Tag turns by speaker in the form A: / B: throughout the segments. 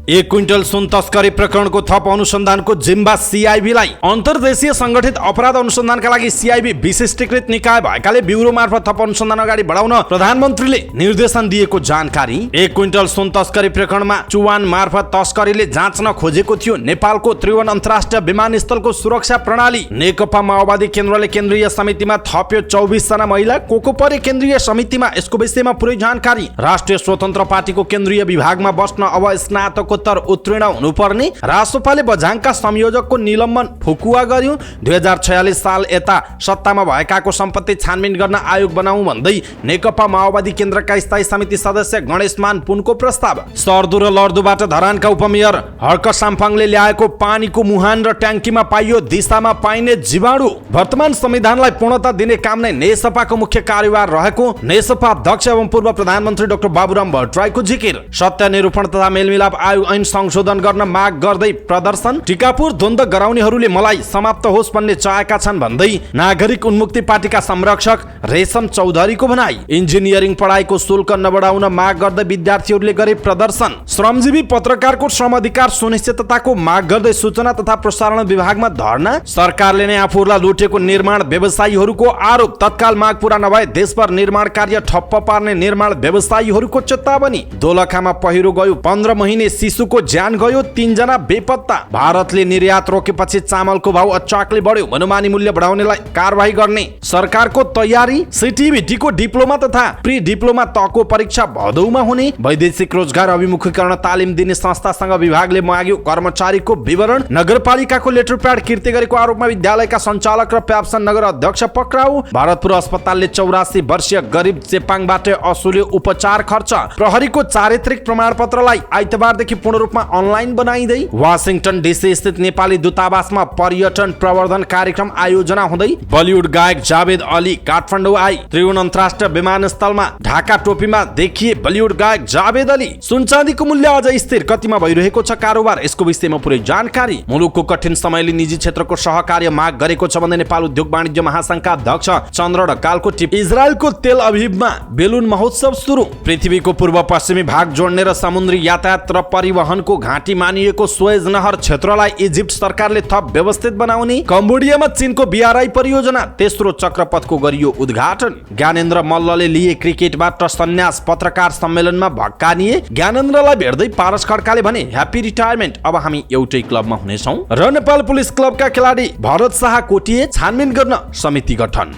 A: 1 quintal सुन तस्करी प्रकरणको थप अनुसन्धानको जिम्मा सिआइबीलाई। अन्तर्देशीय संगठित अपराध अनुसन्धानका लागि सिआइबी विशिष्टीकृत निकाय भएकाले ब्युरो मार्फत थप अनुसन्धान अगाडि बढाउन प्रधानमन्त्रीले निर्देशन दिएको जानकारी। 1 क्विन्टल सुन तस्करी प्रकरणमा चुवान मार्फत तस्करीले जाँच्न खोजेको थियो नेपालको त्रिभुवन अन्तर्राष्ट्रिय विमानस्थलको सुरक्षा प्रणाली। नेकपा माओवादी केन्द्रले केन्द्रीय समितिमा थप्यो 24 जना महिला। को परे केन्द्रीय समितिमा, यसको विषयमा पुरै जानकारी। राष्ट्रिय स्वतन्त्र पार्टीको केन्द्रीय विभागमा बस्न अब स्नातकोत्तर उत्तीर्ण हुनुपर्ने। रासोपाले बझाङका संयोजकको निलम्बन फुकुवा गर्यो। 2046 साल यता सत्तामा भएकाको सम्पत्ति छानबिन गर्न आयोग बनाऊ भन्दै नेकपा माओवादी केन्द्रका स्थायी समिति सदस्य गणेशमान पुनको प्रस्ताव। सर्दो र लर्दोबाट धरानका उपमेयर हर्क साम्फाङले ल्याएको पानीको मुहान र ट्याङ्कीमा पाइयो दिशामा पाइने जीवाणु। वर्तमान संविधानलाई पूर्णता दिने काम नै नेसपाको मुख्य कार्यभार रहेको नेसपा अध्यक्ष एवं पूर्व प्रधानमन्त्री डाक्टर बाबुराम भट्टराईको जिकिर। सत्य निरूपण तथा मेलमिलाप आयोग ऐन संशोधन गर्न माग गर्दै प्रदर्शन। टिकापुर द्वन्द्व गराउनेहरूले मलाई समाप्त होस् भन्ने चाहेका छन् भन्दै नागरिक उन्मुक्ति पार्टीका संरक्षक रेशम चौधरीको भनाई। इन्जिनियरिङ पढाइको शुल्क नबढाउन माग गर्दै विद्यार्थीहरूले गरे प्रदर्शन। श्रमजीवी पत्रकारको श्रम अधिकार सुनिश्चितताको माग गर्दै सूचना तथा प्रसारण विभागमा धरना। सरकारले नै आफूहरूलाई लुटेको निर्माण व्यवसायीहरूको आरोप। तत्काल माग पूरा नभए देशभर निर्माण कार्य ठप्प पार्ने निर्माण व्यवसायीहरूको चेतावनी। दोलखामा पहिरो गयो, 15 महिने शिशुको ज्यान गयो, 3 जना बेपत्ता। भारतले निर्यात रोकेपछि चामलको भाउ अचाकले बढ्यो, मनोमानी मूल्य बढाउनेलाई कारबाही गर्ने सरकारको तयारी। सिटिभिटीको डिप्लोमा तथा प्री डिप्लोमा तहको परीक्षा भदौमा हुने। वैदेशिक रोजगार अभिमुखीकरण तालिम दिने संस्थासँग विभागले माग्यो कर्मचारीको विवरण। नगरपालिकाको लेटर प्याड किर्ती गरेको आरोपमा विद्यालयका सञ्चालक र प्याप्सन नगर अध्यक्ष पक्राउ। भारतपुर अस्पतालले 84 वर्षीय गरिब चेपाङबाट असुल्यो उपचार खर्च। प्रहरीको चारित्रिक प्रमाणपत्रलाई आइतबारदेखि पूर्ण रूपमा अनलाइन बनाइँदै। वाशिंगटन डीसी स्थित नेपाली दूतावासमा पर्यटन प्रवर्धन कार्यक्रम आयोजना हुँदै। बलिउड गायक जावेद अली काठमाडौँ आई। त्रिभुवन अन्तर्राष्ट्रिय विमानस्थलमा ढाका टोपीमा देखिए बलिउड गायक जावेद अली। सुनचाँदीको मूल्य अझै स्थिर, कतिमा भइरहेको छ कारोबार, यसको विषयमा पुरै जानकारी। मुलुकको कठिन समयले निजी क्षेत्रको सहकार्य माग गरेको छ भन्दै नेपाल उद्योग वाणिज्य महासंघका अध्यक्ष चन्द्र ढकालको टिप्पणी। इजरायलको तेल अभिभमा बेलुन महोत्सव सुरु। पृथ्वीको पूर्व पश्चिमी भाग जोड्ने र समुद्री यातायात र परिवहनको घाँटी मानिएको स्वेज नहर क्षेत्रलाई इजिप्ट सरकारले थप व्यवस्थित बनाउने। कम्बोडियामा चीनको बीआरआई परियोजना तेस्रो चक्रपथको गरियो उद्घाटन। ज्ञानेन्द्र मल्लले लिए क्रिकेटबाट सन्यास, पत्रकार सम्मेलनमा भक्कानिए। ज्ञानेन्द्रलाई भेट्दै पारस खड्काले भने ह्यापी रिटायरमेन्ट, अब हामी एउटै क्लबमा हुनेछौँ। र नेपाल पुलिस क्लबका खेलाडी भरत शाह कोटिए, छानबिन गर्न समिति गठन।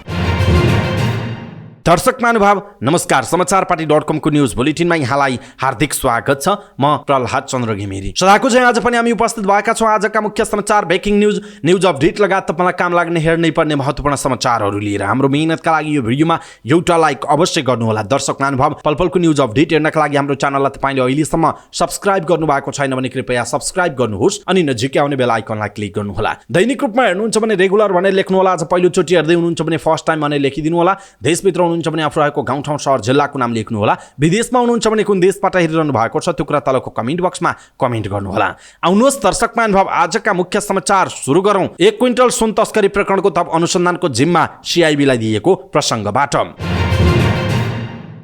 A: दर्शक महानुभाव नमस्कार, समाचार पार्टी.com को न्यूज बुलेटिनमा यहाँलाई हार्दिक स्वागत छ। म प्रहलाद चन्द्र घिमिरे। सदाको चाहिँ आज पनि हामी उपस्थित भएका छौँ आजका मुख्य समाचार, ब्रेकिङ न्यूज अपडेट लगायत तपाईँलाई काम लाग्ने हेर्नै पर्ने महत्त्वपूर्ण समाचारहरू लिएर। हाम्रो मेहनतका लागि यो भिडियोमा एउटा लाइक अवश्य गर्नुहोला। दर्शक महानुभाव पलपलको न्यूज अपडेट हेर्नका लागि हाम्रो च्यानललाई तपाईँले अहिलेसम्म सब्स्क्राइब गर्नुभएको छैन भने कृपया सब्स्क्राइब गर्नुहोस् अनि नजिकै आउने बेल आइकनलाई क्लिक गर्नुहोला। दैनिक रूपमा हेर्नुहुन्छ भने रेगुलर भनेर लेख्नुहोला। आज पहिलोचोटि हेर्दै हुनुहुन्छ भने फर्स्ट टाइम भनेर लेखिदिनु होला। देशभित्र हुनुहुन्छ भने आफू रहेको गाउँ ठाउँ सहर जिल्लाको नाम लेख्नु होला। विदेशमा हुनुहुन्छ भने कुन देशबाट हेरिरहनु भएको छ त्यो कुरा तलको कमेन्ट बक्समा कमेन्ट गर्नु होला। आउनुहोस् दर्शक महानुभाव आजका मुख्य समाचार सुरु गरौँ। 1 क्विन्टल सुन तस्करी प्रकरणको थप अनुसन्धानको जिम्मा सिआइबीलाई दिएको प्रसङ्गबाट।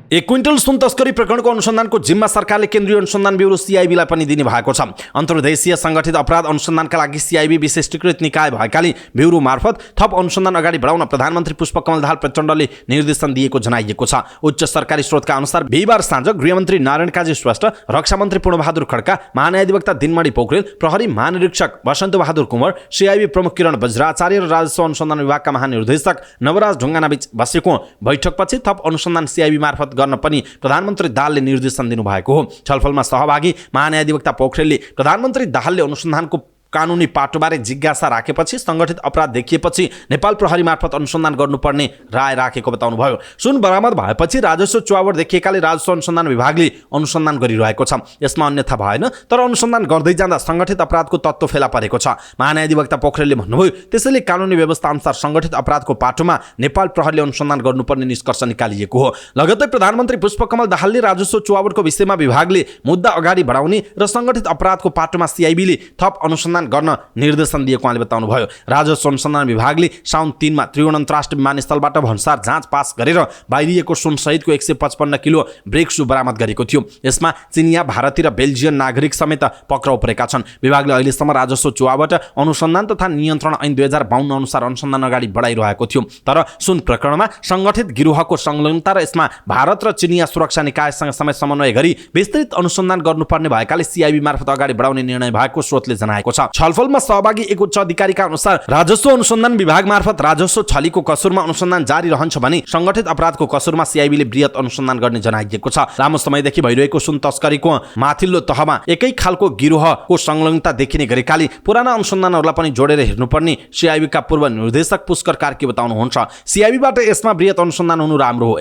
A: 1 क्विन्टल सुन तस्करी प्रकरणको अनुसन्धानको जिम्मा सरकारले केन्द्रीय अनुसन्धान ब्युरो सिआइबीलाई पनि दिने भएको छ। अन्तर्देशीय संगठित अपराध अनुसन्धानका लागि सिआइबी विशिष्टीकृत निकाय भएकाले ब्युरो मार्फत थप अनुसन्धान अगाडि बढाउन प्रधानमन्त्री पुष्पकमल दाहाल प्रचण्डले निर्देशन दिएको जनाइएको छ। उच्च सरकारी स्रोतका अनुसार बिहिबार साँझ गृहमन्त्री नारायण काजी श्रेष्ठ, रक्षा मन्त्री पूर्णबहादुर खड्का, महान्यायाधिवक्ता दिनमणि पोखरेल, प्रहरी महानिरीक्षक वसन्त बहादुर कुँवर, सिआइबी प्रमुख किरण बज्राचार्य र राजस्व अनुसन्धान विभागका महानिर्देशक नवराज ढुङ्गानाबीच बसेको बैठकपछि थप अनुसन्धान सिआइबी मार्फत गर्न पनि प्रधानमन्त्री दाहालले निर्देशन दिनुभएको हो। छलफलमा सहभागी महान्यायाधिवक्ता पोखरेलले प्रधानमन्त्री दाहालले अनुसन्धानको कानुनी पाटोबारे जिज्ञासा राखेपछि संगठित अपराध देखिएपछि नेपाल प्रहरी मार्फत अनुसन्धान गर्नुपर्ने राय राखेको बताउनुभयो। सुन बरामद भएपछि राजस्व चुहावट देखिएकाले राजस्व अनुसन्धान विभागले अनुसन्धान गरिरहेको छ। यसमा अन्यथा भएन, तर अनुसन्धान गर्दै जाँदा संगठित अपराधको तत्त्व फेला परेको छ। महान्यायाधिवक्ता पोखरेलले भन्नुभयो, त्यसैले कानुनी व्यवस्था अनुसार संगठित अपराधको पाटोमा नेपाल प्रहरीले अनुसन्धान गर्नुपर्ने निष्कर्ष निकालिएको हो। लगत्तै प्रधानमन्त्री पुष्पकमल दाहालले राजस्व चुहावटको विषयमा विभागले मुद्दा अगाडि बढाउने र संगठित अपराधको पाटोमा सिआइबीले थप अनुसन्धान अनुसन्धान गर्न निर्देशन दिएको उहाँले बताउनुभयो। राजस्व अनुसन्धान विभागले साउन 3 मा त्रिभुवन अन्तर्राष्ट्रिय विमानस्थलबाट भन्सार जाँच पास गरेर बाहिरिएको सुन सहितको 155 किलो ब्रेक्सु बरामद गरेको थियो। यसमा चिनिया, भारतीय र बेल्जियन नागरिक समेत पक्राउ परेका छन्। विभागले अहिलेसम्म राजस्व चुहावट अनुसन्धान तथा नियन्त्रण ऐन 2052 अनुसार अनुसन्धान अगाडि बढाइरहेको थियो। तर सुन प्रकरणमा संगठित गिरोहको संलग्नता र यसमा भारत र चिनिया सुरक्षा निकायसँग समेत समन्वय गरी विस्तृत अनुसन्धान गर्नुपर्ने भएकाले सीआईबी मार्फत अगाडि बढाउने निर्णय भएको स्रोतले जनाएको छ। छलफलमा सहभागी एक उच्च अधिकारीका अनुसार राजस्व अनुसन्धान विभाग मार्फत राजस्व छलीको कसुरमा अनुसन्धान जारी रहन्छ भने संगठित अपराधको कसुरमा सीआईबीले बृहत अनुसन्धान गर्ने जनाइएको छ। लामो समयदेखि भइरहेको सुन तस्करीको माथिल्लो तहमा एकै खालको गिरोहको संलग्नता देखिने गरेकाले पुराना अनुसन्धानहरूलाई पनि जोडेर हेर्नुपर्ने सीआईबीका पूर्व निर्देशक पुष्कर कार्की बताउनुहुन्छ। सीआईबीबाट यसमा बृहत अनुसन्धान हुनु राम्रो हो।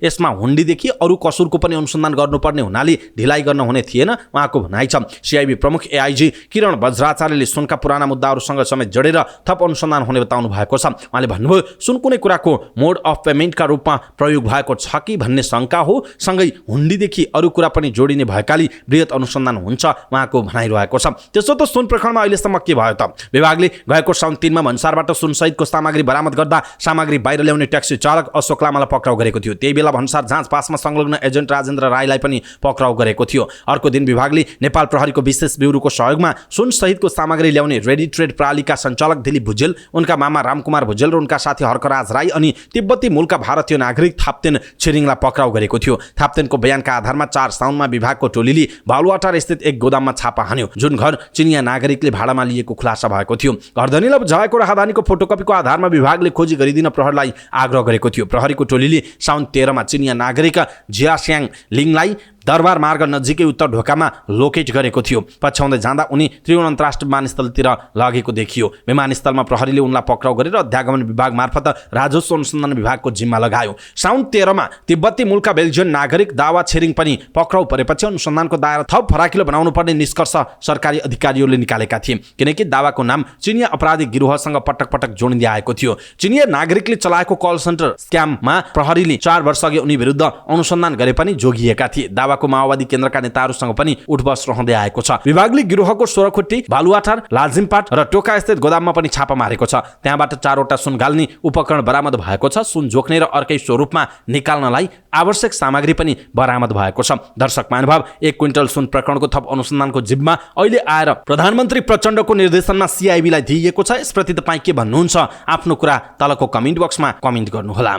A: यसमा हुन्डीदेखि अरू कसुरको पनि अनुसन्धान गर्नुपर्ने हुनाले ढिलाइ गर्न हुने थिएन उहाँको भनाइ छ। सीआईबी प्रमुख एआईजी किरण बज्राचार्यले सुनका पुराना मुद्दाहरूसँग समेत जोडेर थप अनुसन्धान हुने बताउनु भएको छ। उहाँले भन्नुभयो सुन कुनै कुराको मोड अफ पेमेन्टका रूपमा प्रयोग भएको छ कि भन्ने शङ्का हो, सँगै हुन्डीदेखि अरू कुरा पनि जोडिने भएकाले बृहत अनुसन्धान हुन्छ उहाँको भनाइरहेको छ। त्यसो त सुन प्रकरणमा अहिलेसम्म के भयो त? विभागले गएको साउन 3 मा भन्सारबाट सुन सहितको सामग्री बरामद गर्दा सामग्री बाहिर ल्याउने ट्याक्सी चालक अशोक लामालाई पक्राउ गरेको थियो। त्यही बेला भन्सार जाँच पासमा संलग्न एजेन्ट राजेन्द्र राईलाई पनि पक्राउ गरेको थियो। अर्को दिन विभागले नेपाल प्रहरीको विशेष ब्युरोको सहयोगमा सुन सहितको सामग्री ल्याउने रेडी ट्रेड प्रणालीका सञ्चालक दिलीप भुजेल, उनका मामा रामकुमार भुजेल र उनका साथी हर्कराज राई अनि तिब्बती मूलका भारतीय नागरिक थाप्तेन छिरिङलाई पक्राउ गरेको थियो। थाप्तेनको बयानका आधारमा 4 साउनमा विभागको टोलीले बालुवाटार स्थित एक गोदाममा छापा हान्यो, जुन घर चिनिया नागरिकले भाडामा लिएको खुलासा भएको थियो। घरधनीलाई बुझाएको राहदानीको फोटोकपीको आधारमा विभागले खोजी गरिदिन प्रहरीलाई आग्रह गरेको थियो। प्रहरीको टोलीले साउन 13 मा चिनिया नागरिक जियास्याङ लिङलाई दरबार मार्ग नजिकै उत्तर ढोकामा लोकेट गरेको थियो। पछ्याउँदै जाँदा उनी त्रिभुवन अन्तर्राष्ट्रिय विमानस्थलतिर लगेको देखियो। विमानस्थलमा प्रहरीले उनलाई पक्राउ गरेर अध्यागमन विभाग मार्फत राजस्व अनुसन्धान विभागको जिम्मा लगायो। साउन 13 मा तिब्बती मूलका बेल्जियन नागरिक दावा छेरिङ पनि पक्राउ परेपछि अनुसन्धानको दायरा थप फराकिलो बनाउनु पर्ने निष्कर्ष सरकारी अधिकारीहरूले निकालेका थिए, किनकि दावाको नाम चिनिया अपराधी गिरोहसँग पटक पटक जोडिँदै आएको थियो। चिनिया नागरिकले चलाएको कल सेन्टर स्क्याममा प्रहरीले 4 वर्ष अघि उनी विरुद्ध अनुसन्धान गरे पनि जोगिएका थिए। को माओवादी केन्द्रका नेताहरूसँग पनि उठबस रहँदै आएको छ। विभागले गिरोहको सोरखुट्टी, बालुवाटार, लाजिमपाट र टोका स्थित गोदाममा पनि छापा मारेको छ। त्यहाँबाट 4 वटा सुन गाल्ने उपकरण बरामद भएको छ। सुन जोख्ने र अर्कै स्वरूपमा निकाल्नलाई आवश्यक सामग्री पनि बरामद भएको छ। दर्शक महानुभाव, 1 क्विन्टल सुन प्रकरणको थप अनुसन्धानको जिम्मा अहिले आएर प्रधानमन्त्री प्रचण्डको निर्देशनमा सीआईबीलाई दिइएको छ। यसप्रति तपाईँ के भन्नुहुन्छ? आफ्नो कुरा तलको कमेन्ट बक्समा कमेन्ट गर्नुहोला।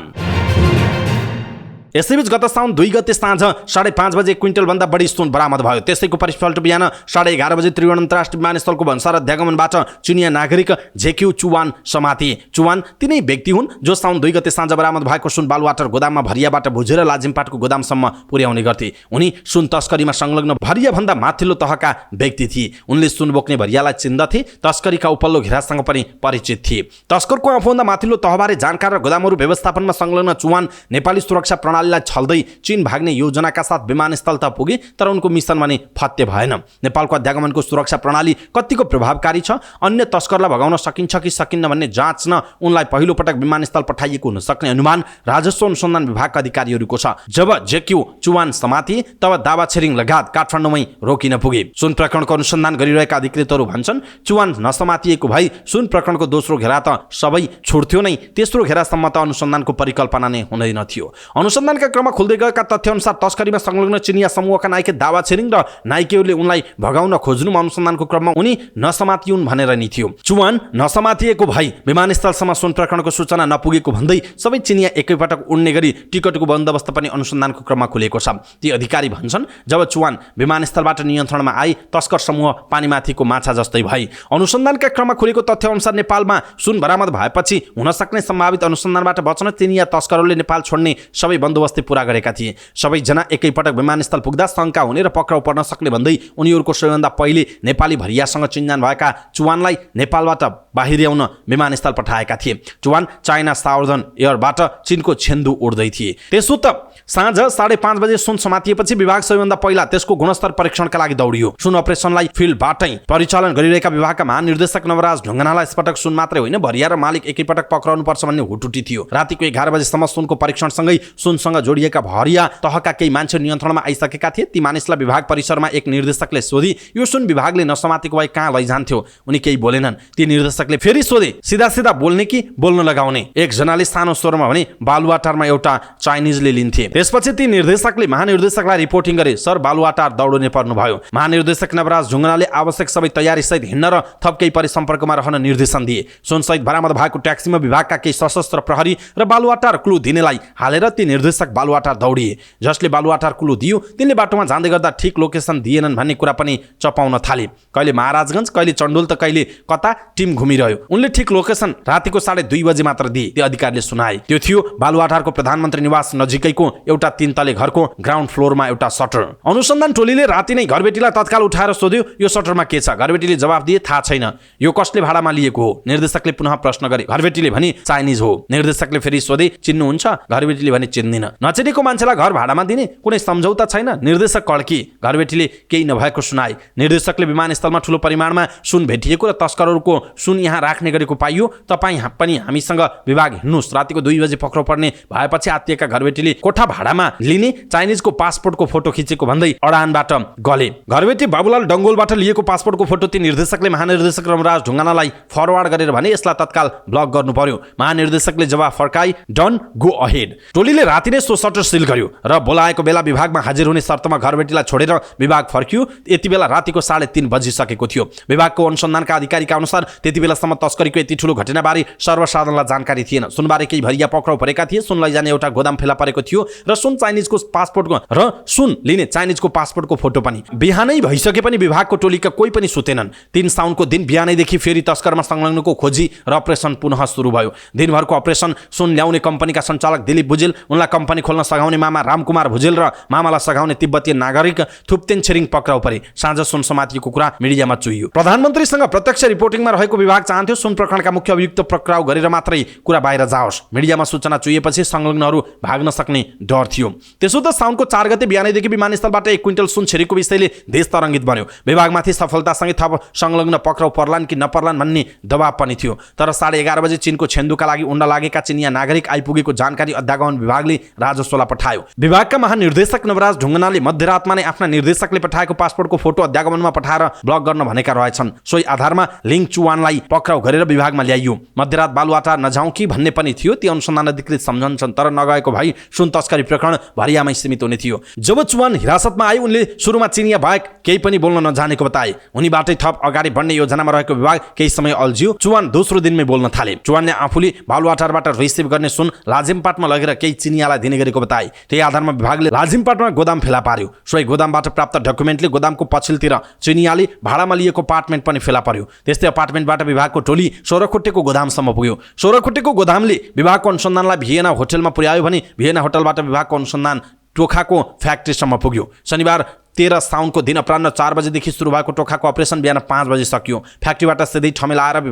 A: यसैबीच गत साउन 2 गते साँझ 5:30 बजे 1 क्विन्टलभन्दा बढी सुन बरामद भयो। त्यसैको परिपल्ट बिहान 11:30 बजे त्रिभुवन अन्तर्राष्ट्रिय विमानस्थलको भन्सार अध्यागमनबाट चिनिया नागरिक जेक्यू चुवान समातिए। चुवान तिनै व्यक्ति हुन् जो साउन 2 गते साँझ बरामद भएको सुन बालुवाटार गोदाममा भरियाबाट भुजेर लाजिमपाटको गोदामसम्म पुर्याउने गर्थे। उनी सुन तस्करीमा संलग्न भरियाभन्दा माथिल्लो तहका व्यक्ति थिए। उनले सुन बोक्ने भरियालाई चिन्दथे। तस्करीका उपल्लो घेरासँग पनि परिचित थिए। तस्करको आफूभन्दा माथिल्लो तहबारे जानकार र गोदामहरू व्यवस्थापनमा संलग्न चुवान नेपाली सुरक्षा प्रणाली छल्दै चीन भाग्ने योजनाका साथ विमानस्थल त पुगे, तर उनको मिसन भने फत्ते भएन। नेपालको अध्यागमनको सुरक्षा प्रणाली कतिको प्रभावकारी छ, अन्य तस्करलाई भगाउन सकिन्छ कि सकिन्न भन्ने जाँच्न उनलाई पहिलो पटक विमानस्थल पठाइएको हुन सक्ने अनुमान राजस्व अनुसन्धान विभागका अधिकारीहरूको छ। जब जेक्यू चुवान समातिए तब दावा छेरिङ लगायत काठमाडौँमै रोकिन पुगे। सुन प्रकरणको अनुसन्धान गरिरहेका अधिकृतहरू भन्छन् चुवान नसमातिएको भई सुन प्रकरणको दोस्रो घेरा त सबै छुट्थ्यो नै, तेस्रो घेरासम्म त अनुसन्धानको परिकल्पना नै हुँदैन थियो। अनुसन्धानका क्रममा खुल्दै गएका तथ्यअनुसार तस्करीमा संलग्न चिनिया समूहका नायिका दावा छेरिङ र नायिकेहरूले उनलाई भगाउन खोज्नुमा अनुसन्धानको क्रममा उनी नसमातिउन् भनेर नि थियो। चुवान नसमातिएको भई विमानस्थलसम्म सुन प्रकरणको सूचना नपुगेको भन्दै सबै चिनिया एकैपटक उड्ने गरी टिकटको बन्दोबस्त पनि अनुसन्धानको क्रममा खुलेको छ। ती अधिकारी भन्छन् जब चुवान विमानस्थलबाट नियन्त्रणमा आए तस्कर समूह पानीमाथिको माछा जस्तै भई। अनुसन्धानका क्रममा खुलेको तथ्यअनुसार नेपालमा सुन बरामद भएपछि हुन सक्ने सम्भावित अनुसन्धानबाट बच्न चिनिया तस्करहरूले नेपाल छोड्ने सबै बन्दोबस्ती पूरा गरेका थिए। सबैजना एकैपटक विमानस्थल पुग्दा शङ्का हुने र पक्राउ पर्न सक्ने भन्दै उनीहरूको सबैभन्दा पहिले नेपाली भरियासँग चिन्जान भएका चुवानलाई नेपालबाट बाहिर्याउन विमानस्थल पठाएका थिए। चुवान चाइना साउदर्न एयरबाट चीनको छेन्दु उड्दै थिए। त्यसो त साँझ 5:30 बजे सुन समातिएपछि विभाग सबैभन्दा पहिला त्यसको गुणस्तर परीक्षणका लागि दौडियो। सुन अपरेसनलाई फिल्डबाटै परिचालन गरिरहेका विभागका महानिर्देशक नवराज ढुङ्गानालाई यसपटक सुन मात्रै होइन भरिया र मालिक एकैपटक पक्राउनुपर्छ भन्ने हुटुटी थियो। रातिको 11 बजेसम्म सुनको परीक्षणसँगै सुनसँग सँग जोडिएका भरिया तहका केही मान्छे नियन्त्रणमा आइसकेका थिए। ती मानिसलाई विभाग परिसरमा एक निर्देशकले सोधी यो सुन विभागले नसमातेको भए कहाँ लैजान्थ्यो। उनी केही बोलेनन्। ती निर्देशकले फेरि सोधे सिधा सिधा बोल्ने कि बोल्न लगाउने। एकजनाले सानो स्वरमा भने बालुवाटारमा एउटा चाइनिजले लिन्थे। त्यसपछि ती निर्देशकले महानिर्देशकलाई रिपोर्टिङ गरे सर बालुवाटार दौडने पर्नुभयो। महानिर्देशक नवराज ढुङ्गानाले आवश्यक सबै तयारी सहित हिँड्न र थप केही परिसम्पर्कमा रहन निर्देशन दिए। सुनसहित बरामद भएको ट्याक्सीमा विभागका केही सशस्त्र प्रहरी र बालुवाटार क्लू दिनेलाई हालेर ती निर्देशक बालुवाटार दौडिए। जसले बालुवाटार क्लू दियो तिनले बाटोमा जाँदै गर्दा ठिक लोकेसन दिएनन् भन्ने कुरा पनि चपाउन थाले। कहिले महाराजगञ्ज कहिले चण्डोल त कहिले कता टिम घुमिरह्यो। उनले ठिक लोकेसन रातिको 2:30 बजे मात्र दिए। त्यो अधिकारीले सुनाए। त्यो थियो बालुवाटारको प्रधानमन्त्री निवास नजिकैको एउटा 3 तले घरको ग्राउन्ड फ्लोरमा एउटा सटर। अनुसन्धान टोलीले राति नै घरबेटीलाई तत्काल उठाएर सोध्यो यो सटरमा के छ। घरबेटीले जवाफ दिए थाहा छैन। यो कसले भाडामा लिएको हो। निर्देशकले पुनः प्रश्न गरे। घरबेटीले भने चाइनिज हो। निर्देशकले फेरि सोधे चिन्नुहुन्छ। घरबेटीले भने चिन्दिन। नचिनेको मान्छेलाई घर भाडामा दिने कुनै सम्झौता छैन। निर्देशक कड्की। घरबेटीले केही नभएको सुनाए। निर्देशकले विमानस्थलमा ठूलो परिमाणमा सुन भेटिएको र तस्करहरूको सुन यहाँ राख्ने गरेको पाइयो। तपाईँ पनि हामीसँग विभाग हिँड्नुस्। रातिको 2 बजे पक्राउ पर्ने भएपछि आत्तिएका घरबेटीले कोठा भाडामा लिने चाइनिजको पासपोर्टको फोटो खिचेको भन्दै अडानबाट गले। घरबेटी बाबुलाल डङ्गोलबाट लिएको पासपोर्टको फोटो ती निर्देशकले महानिर्देशक रमराज ढुङ्गानालाई फरवार्ड गरेर भने यसलाई तत्काल ब्लक गर्नु पर्यो। महानिर्देशकले जवाफ फर्काई डन गो अहेड। टोलीले राति नै सो सटर सिल गर्यो र बोलाएको बेला विभागमा हाजिर हुने शर्तमा घरबेटीलाई छोडेर विभाग फर्कियो। यति बेला रातिको 3:30 बजिसकेको थियो। विभागको अनुसन्धानका अधिकारीका अनुसार त्यति बेलासम्म तस्करीको यति ठूलो घटनाबारे सर्वसाधारणलाई जानकारी थिएन। सुनबारे केही भरिया पक्राउ परेका थिए। सुन लैजाने एउटा गोदाम फेला परेको थियो र सुन चाइनिजको पासपोर्टको र सुन लिने चाइनिजको पासपोर्टको फोटो पनि। बिहानै भइसके पनि विभागको टोलीका कोही पनि सुतेनन्। 3 साउनको दिन बिहानैदेखि फेरि तस्करमा संलग्नको खोजी र अपरेसन पुनः सुरु भयो। दिनभरको अपरेसन सुन ल्याउने कम्पनीका सञ्चालक दिलीप भुजेल, उनलाई कम्पनी खोल्न सघाउने मामा रामकुमार भुजेल र मामालाई सघाउने तिब्बतीय नागरिक थुप्तेन छिरिङ पक्राउ परे। साँझ सुन समातिएको कुरा मिडियामा चुइयो। प्रधानमन्त्रीसँग प्रत्यक्ष रिपोर्टिङमा रहेको विभाग चाहन्थ्यो सुन प्रकरणका मुख्य अभियुक्त पक्राउ गरेर मात्रै कुरा बाहिर जाओस्। मिडियामा सूचना चुइएपछि संलग्नहरू भाग्न सक्ने डर थियो। त्यसो त साउनको 4 गते बिहानैदेखि विमानस्थलबाट 1 क्विन्टल सुन छिरेको विषयले देश तरङ्गित बन्यो। विभागमाथि सफलतासँगै थप संलग्न पक्राउ पर्लान् कि नपर्लान् भन्ने दबाव पनि थियो। तर 11:30 बजे चीनको छेन्दुका लागि उड्न लागेका चिनिया नागरिक आइपुगेको जानकारी अध्यागमन विभागले राजस्वलाई पठायो। विभागका महानिर्देशक नवराज ढुङ्गानाले मध्यरातमा नै आफ्ना निर्देशकले पठाएको पासपोर्टको फोटो अध्यागमनमा पठाएर ब्लक गर्न भनेका रहेछन्। सोही आधारमा लिङ चुवानलाई पक्राउ गरेर विभागमा ल्याइयो। मध्यरात बालुवाटार नजाउँ कि भन्ने पनि थियो। ती अनुसन्धान अधिकृत सम्झन्छन्। तर नगएको भई सुन तस्करी प्रकरण भरियामै सीमित हुने थियो। जब चुवान हिरासतमा आए उनले सुरुमा चिनिया बाहेक केही पनि बोल्न नजानेको बताए। उनीबाटै थप अगाडि बढ्ने योजनामा रहेको विभाग केही समय अल्झियो। चुवान दोस्रो दिनमै बोल्न थाले। चुवानले आफूले बालुवाटारबाट रिसिभ गर्ने सुन लाजिमपाटमा लगेर केही चिनियालाई दिने गरेको बताए। त्यही आधारमा विभागले लाजिमपाटमा गोदाम फेला पार्यो। सोही गोदामबाट प्राप्त डकुमेन्टले गोदामको पछिल्तिर चिनियाले भाडामा लिएको अपार्टमेन्ट पनि फेला पर्यो। त्यस्तै अपार्टमेन्टबाट विभागको टोली 16 खुट्टेको गोदामसम्म पुग्यो। 16 खुट्टेको गोदामले विभागको अनुसन्धानलाई भिएना होटलमा पुर्यायो भने भिएना होटलबाट विभागको अनुसन्धान टोखाको फ्याक्ट्रीसम्म पुग्यो। शनिबार 13 साउनको दिन अपराह्न 4 बजेदेखि सुरु भएको टोखाको अपरेसन बिहान 5 बजे सकियो। फ्याक्ट्रीबाट सिधै ठमेल आएर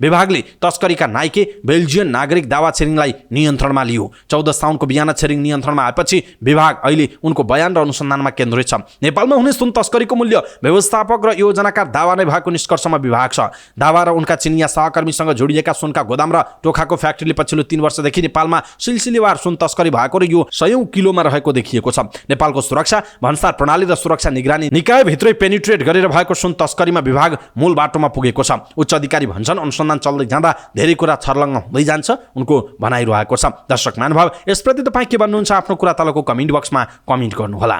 A: विभागले तस्करीका नाइके बेल्जियन नागरिक दावा छिरिङलाई नियन्त्रणमा लियो। 14 साउनको बिहान छिरिङ नियन्त्रणमा आएपछि विभाग अहिले उनको बयान र अनुसन्धानमा केन्द्रित छ। नेपालमा हुने सुन तस्करीको मूल्य व्यवस्थापक र योजनाकार दावा नै भएको निष्कर्षमा विभाग छ। दावा र उनका चिनिया सहकर्मीसँग जोडिएका सुनका गोदाम र टोखाको फ्याक्ट्रीले पछिल्लो 3 वर्षदेखि नेपालमा सिलसिलेवार सुन तस्करी भएको र यो 100 किलोमा रहेको देखिएको छ। नेपालको सुरक्षा भन्सार प्रणाली र सुरक्षा निगरानी निकायभित्रै पेनिट्रेट गरेर भएको सुन तस्करीमा विभाग मूल बाटोमा पुगेको छ। उच्च अधिकारी भन्छन् अनुसन्धान चल्दै जाँदा धेरै कुरा छर्लङ्ग हुँदै जान्छ उनको भनाइरहेको छ। दर्शक महानुभाव यसप्रति तपाईँ के भन्नुहुन्छ आफ्नो कुरा तलको कमेन्ट बक्समा कमेन्ट गर्नुहोला।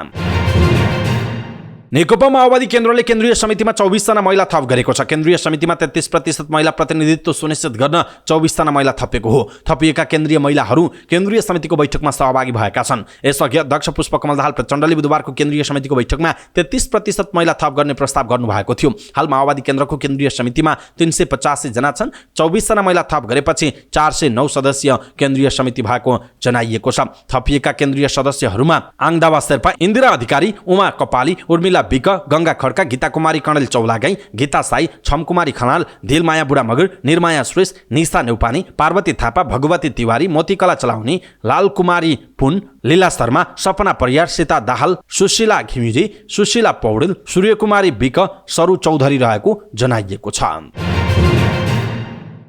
A: नेकपा माओवादी केन्द्रले केन्द्रीय समितिमा 24 जना महिला थप गरेको छ। केन्द्रीय समितिमा 33% महिला प्रतिनिधित्व सुनिश्चित गर्न 24 जना महिला थपिएको हो। थपिएका केन्द्रीय महिलाहरू केन्द्रीय समितिको बैठकमा सहभागी भएका छन्। यसअघि अध्यक्ष पुष्पकमल दाहाल प्रचण्डले बुधबारको केन्द्रीय समितिको बैठकमा 33% महिला थप गर्ने प्रस्ताव गर्नुभएको थियो। हाल माओवादी केन्द्रको केन्द्रीय समितिमा 385 जना छन्। 24 जना महिला थप गरेपछि 409 सदस्यीय केन्द्रीय समिति भएको जनाइएको छ। थपिएका केन्द्रीय सदस्यहरूमा आङदावा शेर्पा, इन्दिरा अधिकारी, उमा कपाली, उर्मिला विक, गंगा खड्का, गीता कुमारी कणेल चौलागाई, गीता साई, छमकुमारी खनाल, दिलमाया बुढा मगर, निर्माया श्रेष्ठ, निशा नेउपानी, पार्वती थापा, भगवती तिवारी, मोतीकला चलाउने, लाल कुमारी पुन, लीला शर्मा, सपना परियार, सीता दाहाल, सुशीला घिमिरे, सुशीला पौडेल, सूर्यकुमारी विक, सरू चौधरी रहेको जनाइएको छ।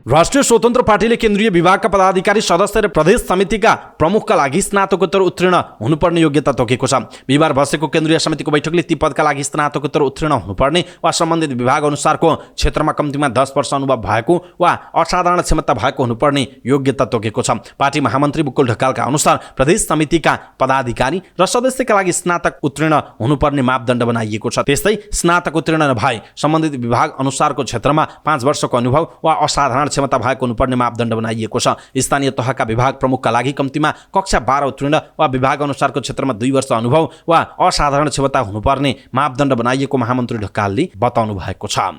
A: राष्ट्रिय स्वतन्त्र पार्टीले केन्द्रीय विभागका पदाधिकारी सदस्य र प्रदेश समितिका प्रमुखका लागि स्नातकोत्तर उत्तीर्ण हुनुपर्ने योग्यता तोकेको छ। बिहिबार बसेको केन्द्रीय समितिको बैठकले ती पदका लागि स्नातकोत्तर उत्तीर्ण हुनुपर्ने वा सम्बन्धित विभाग अनुसारको क्षेत्रमा कम्तीमा 10 वर्ष अनुभव भएको वा असाधारण क्षमता भएको हुनुपर्ने योग्यता तोकेको छ। पार्टी महामन्त्री मुकुल ढकालका अनुसार प्रदेश समितिका पदाधिकारी र सदस्यका लागि स्नातक उत्तीर्ण हुनुपर्ने मापदण्ड बनाइएको छ। त्यस्तै स्नातक उत्तीर्ण नभए सम्बन्धित विभाग अनुसारको क्षेत्रमा 5 वर्षको अनुभव वा असाधारण क्षमता भएको हुनुपर्ने मापदण्ड बनाइएको छ। स्थानीय तहका विभाग प्रमुखका लागि कम्तीमा कक्षा 12 उत्तीर्ण वा विभाग अनुसारको क्षेत्रमा 2 वर्ष अनुभव वा असाधारण क्षमता हुनुपर्ने मापदण्ड बनाइएको महामन्त्री ढकालले बताउनु भएको छ।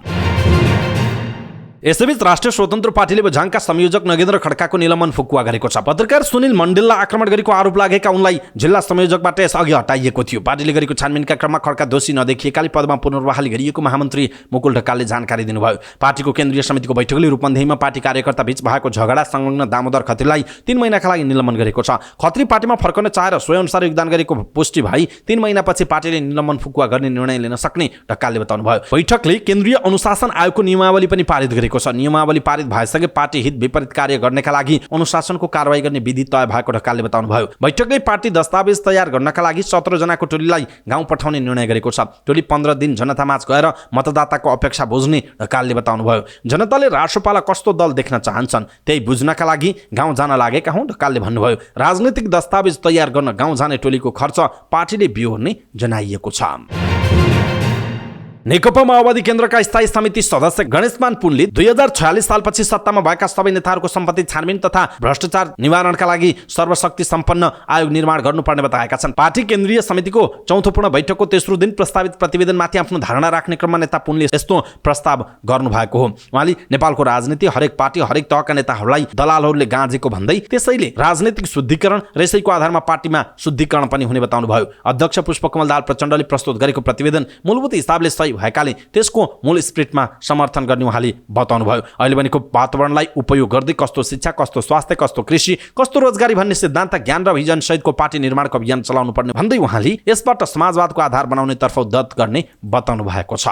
A: यसैबीच राष्ट्रिय स्वतन्त्र पार्टीले बझाङका संयोजक नगेन्द्र खड्काको निलम्बन फुकुवा गरेको छ। पत्रकार सुनिल मण्डेललाई आक्रमण गरेको आरोप लागेका उनलाई जिल्ला संयोजकबाट यसअघि हटाइएको थियो। पार्टीले गरेको छानबिनका क्रममा खड्का दोषी नदेखिएकाले पदमा पुनर्बहाली गरिएको महामन्त्री मुकुल ढकालले जानकारी दिनुभयो। पार्टीको केन्द्रीय समितिको बैठकले रूपन्देहीमा पार्टी कार्यकर्ता बीच भएको झगडा संलग्न दामोदर खत्रीलाई 3 महिनाका लागि निलम्बन गरेको छ। खत्री पार्टीमा फर्कन चाहेर स्वयंअनुसार योगदान गरेको पुष्टि भई 3 महिनापछि पार्टीले निलम्बन फुकुवा गर्ने निर्णय लिन सक्ने ढकालले बताउनुभयो। बैठकले केन्द्रीय अनुशासन आयोगको नियमावली पनि पारित गरेको छ। नियमावली पारित भएसँगै पार्टी हित विपरीत कार्य गर्नका लागि अनुशासनको कारबाही गर्ने विधि तय भएको ढकालले बताउनुभयो। बैठकले पार्टी दस्तावेज तयार गर्नका लागि 17 जनाको टोलीलाई गाउँ पठाउने निर्णय गरेको छ। टोली 15 दिन जनतामाझ गएर मतदाताको अपेक्षा बुझ्ने ढकालले बताउनुभयो। जनताले राष्ट्रपाललाई कस्तो दल देख्न चाहन्छन् त्यही बुझ्नका लागि गाउँ जान लागेका हुँ ढकालले भन्नुभयो। राजनीतिक दस्तावेज तयार गर्न गाउँ जाने टोलीको खर्च पार्टीले बिहोर्ने जनाइएको छ। नेकपा माओवादी केन्द्रका स्थायी समिति सदस्य गणेशमान पुनले 2046 सालपछि सत्तामा भएका सबै नेताहरूको सम्पत्ति छानबिन तथा भ्रष्टाचार निवारणका लागि सर्वशक्ति सम्पन्न आयोग निर्माण गर्नुपर्ने बताएका छन्। पार्टी केन्द्रीय समितिको चौथो पूर्ण बैठकको तेस्रो दिन प्रस्तावित प्रतिवेदनमाथि आफ्नो धारणा राख्ने क्रममा नेता पुनले यस्तो प्रस्ताव गर्नुभएको हो। उहाँले नेपालको राजनीति हरेक पार्टी हरेक तहका नेताहरूलाई दलालहरूले गाँजेको भन्दै त्यसैले राजनीतिक शुद्धिकरण र यसैको आधारमा पार्टीमा शुद्धिकरण पनि हुने बताउनुभयो। अध्यक्ष पुष्पकमल दाहाल प्रचण्डले प्रस्तुत गरेको प्रतिवेदन मूलभूत हिसाबले सही भएकाले त्यसको मूल स्पिरिटमा समर्थन गर्ने उहाँले बताउनुभयो। अहिले बनेको वातावरणलाई उपयोग गर्दै कस्तो शिक्षा, कस्तो स्वास्थ्य, कस्तो कृषि, कस्तो रोजगारी भन्ने सिद्धान्त, ज्ञान र भिजन सहितको पार्टी निर्माणको अभियान चलाउनु पर्ने भन्दै उहाँले यसबाट समाजवादको आधार बनाउने तर्फ उद्धत गर्ने बताउनु भएको छ।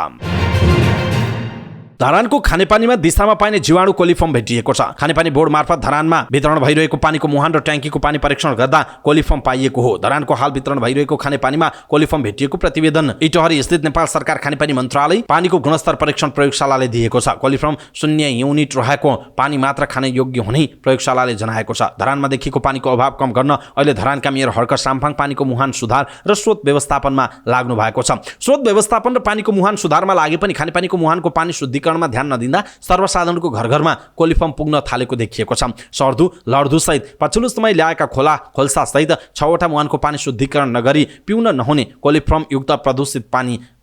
A: धरानको खानेपानीमा दिशामा पाइने जीवाणु कोलिफर्म भेटिएको छ। खानेपानी बोर्ड मार्फत धरानमा वितरण भइरहेको पानीको मुहान र ट्याङ्कीको पानी परीक्षण गर्दा कोलिफर्म पाइएको हो। धरानको हाल वितरण भइरहेको खानेपानीमा कोलिफर्म भेटिएको प्रतिवेदन इटहरी स्थित नेपाल सरकार खानेपानी मन्त्रालय पानीको गुणस्तर परीक्षण प्रयोगशालाले दिएको छ। कोलिफर्म 0 युनिट रहेको पानी मात्र खाने योग्य हुने प्रयोगशालाले जनाएको छ। धरानमा देखिएको पानीको अभाव कम गर्न अहिले धरानका मेयर हर्क साम्फाङ पानीको मुहान सुधार र स्रोत व्यवस्थापनमा लाग्नु भएको छ। स्रोत व्यवस्थापन र पानीको मुहान सुधारमा लागे पनि खानेपानीको मुहानको पानी शुद्धिकरण मा ध्यान नदिँदा सर्वसाधारणको घर घरमा कोलिफर्म पुग्न थालेको देखिएको छ। सर्दु लड्दु सहित पछिल्लो समय ल्याएका खोला खोल्सा सहित 6 वटा मुहानको पानी शुद्धिकरण नगरी पिउन नहुने कोलिफर्म युक्त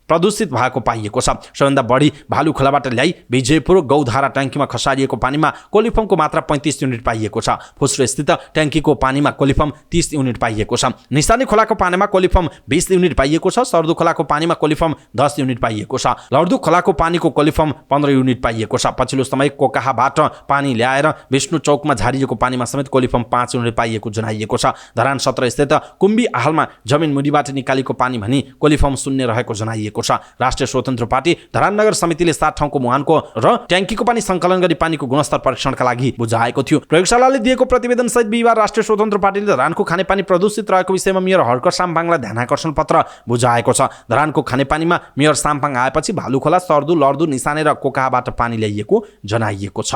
A: प्रदूषित भएको पाइएको छ। सबैभन्दा बढी भालु खोलाबाट ल्याई विजयपुर गौधारा ट्याङ्कीमा खसारिएको पानीमा कोलिफर्मको मात्रा 35 युनिट पाइएको छ। फुस्रो स्थित ट्याङ्कीको पानीमा कोलिफर्म 30 युनिट पाइएको छ। निशानी खोलाको पानीमा कोलिफर्म 20 युनिट पाइएको छ। सर्दु खोलाको पानीमा कोलिफर्म 10 युनिट पाइएको छ। लड्दु खोलाको पानीको कोलिफर्म 15 युनिट पाइएको छ। पछिल्लो समय कोकाहाबाट पानी ल्याएर विष्णु चौकमा झारिएको पानीमा समेत कोलिफर्म 5 युनिट पाइएको जनाइएको छ। धरान 17 स्थित कुम्बी आहालमा जमिन मुडीबाट निकालेको पानी भनी कोलिफर्म 0 रहेको जनाइएको। राष्ट्रिय स्वतन्त्र पार्टी धरान नगर समितिले 7 ठाउँको मुहानको र ट्याङ्कीको पानी संकलन गरी पानीको गुणस्तर परीक्षणका लागि बुझाएको थियो। प्रयोगशालाले दिएको प्रतिवेदन सहित बिहिबार राष्ट्रिय स्वतन्त्र पार्टीले धरानको खानेपानी प्रदूषित रहेको विषयमा मेयर हर्क साम्पाङलाई ध्यानाकर्षण पत्र बुझाएको छ। धरानको खानेपानीमा मेयर साम्पाङ आएपछि भालुखोला, सर्दु, लड्दु, निशाने र कोकाहाबाट पानी ल्याइएको जनाइएको छ।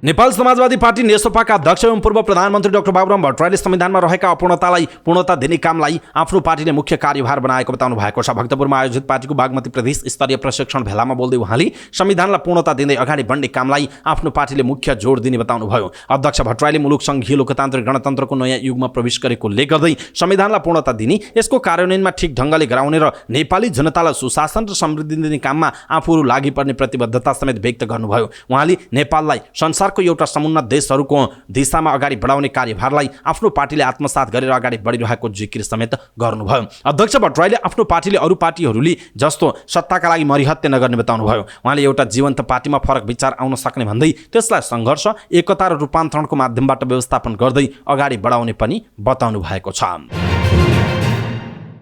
A: नेपाल समाजवादी पार्टी नेसपाका अध्यक्ष एवं पूर्व प्रधानमन्त्री डाक्टर बाबुराम भट्टराईले संविधानमा रहेका अपूर्णतालाई पूर्णता दिने कामलाई आफ्नो पार्टीले मुख्य कार्यभार बनाएको बताउनु भएको छ। भक्तपुरमा आयोजित पार्टीको बागमती प्रदेश स्तरीय प्रशिक्षण भेलामा बोल्दै उहाँले संविधानलाई पूर्णता दिँदै अगाडि बढ्ने कामलाई आफ्नो पार्टीले मुख्य जोड दिने बताउनुभयो। अध्यक्ष भट्टराईले मुलुक संघीय लोकतान्त्रिक गणतन्त्रको नयाँ युगमा प्रवेश गरेको उल्लेख गर्दै संविधानलाई पूर्णता दिने, यसको कार्यान्वयनमा ठिक ढङ्गले गराउने र नेपाली जनतालाई सुशासन र समृद्धि दिने काममा आफूहरू लागि पर्ने प्रतिबद्धता समेत व्यक्त गर्नुभयो। उहाँले नेपाललाई संसार एउटा समुन्नत देशहरूको दिशामा अगाडि बढाउने कार्यभारलाई आफ्नो पार्टीले आत्मसात गरेर अगाडि बढिरहेको जिकिर समेत गर्नुभयो। अध्यक्ष भट्टराईले आफ्नो पार्टीले अरू पार्टीहरूले जस्तो सत्ताका लागि मरिहत्ते नगर्ने बताउनुभयो। उहाँले एउटा जीवन्त पार्टीमा फरक विचार आउन सक्ने भन्दै त्यसलाई सङ्घर्ष, एकता र रूपान्तरणको माध्यमबाट व्यवस्थापन गर्दै अगाडि बढाउने पनि बताउनु भएको छ।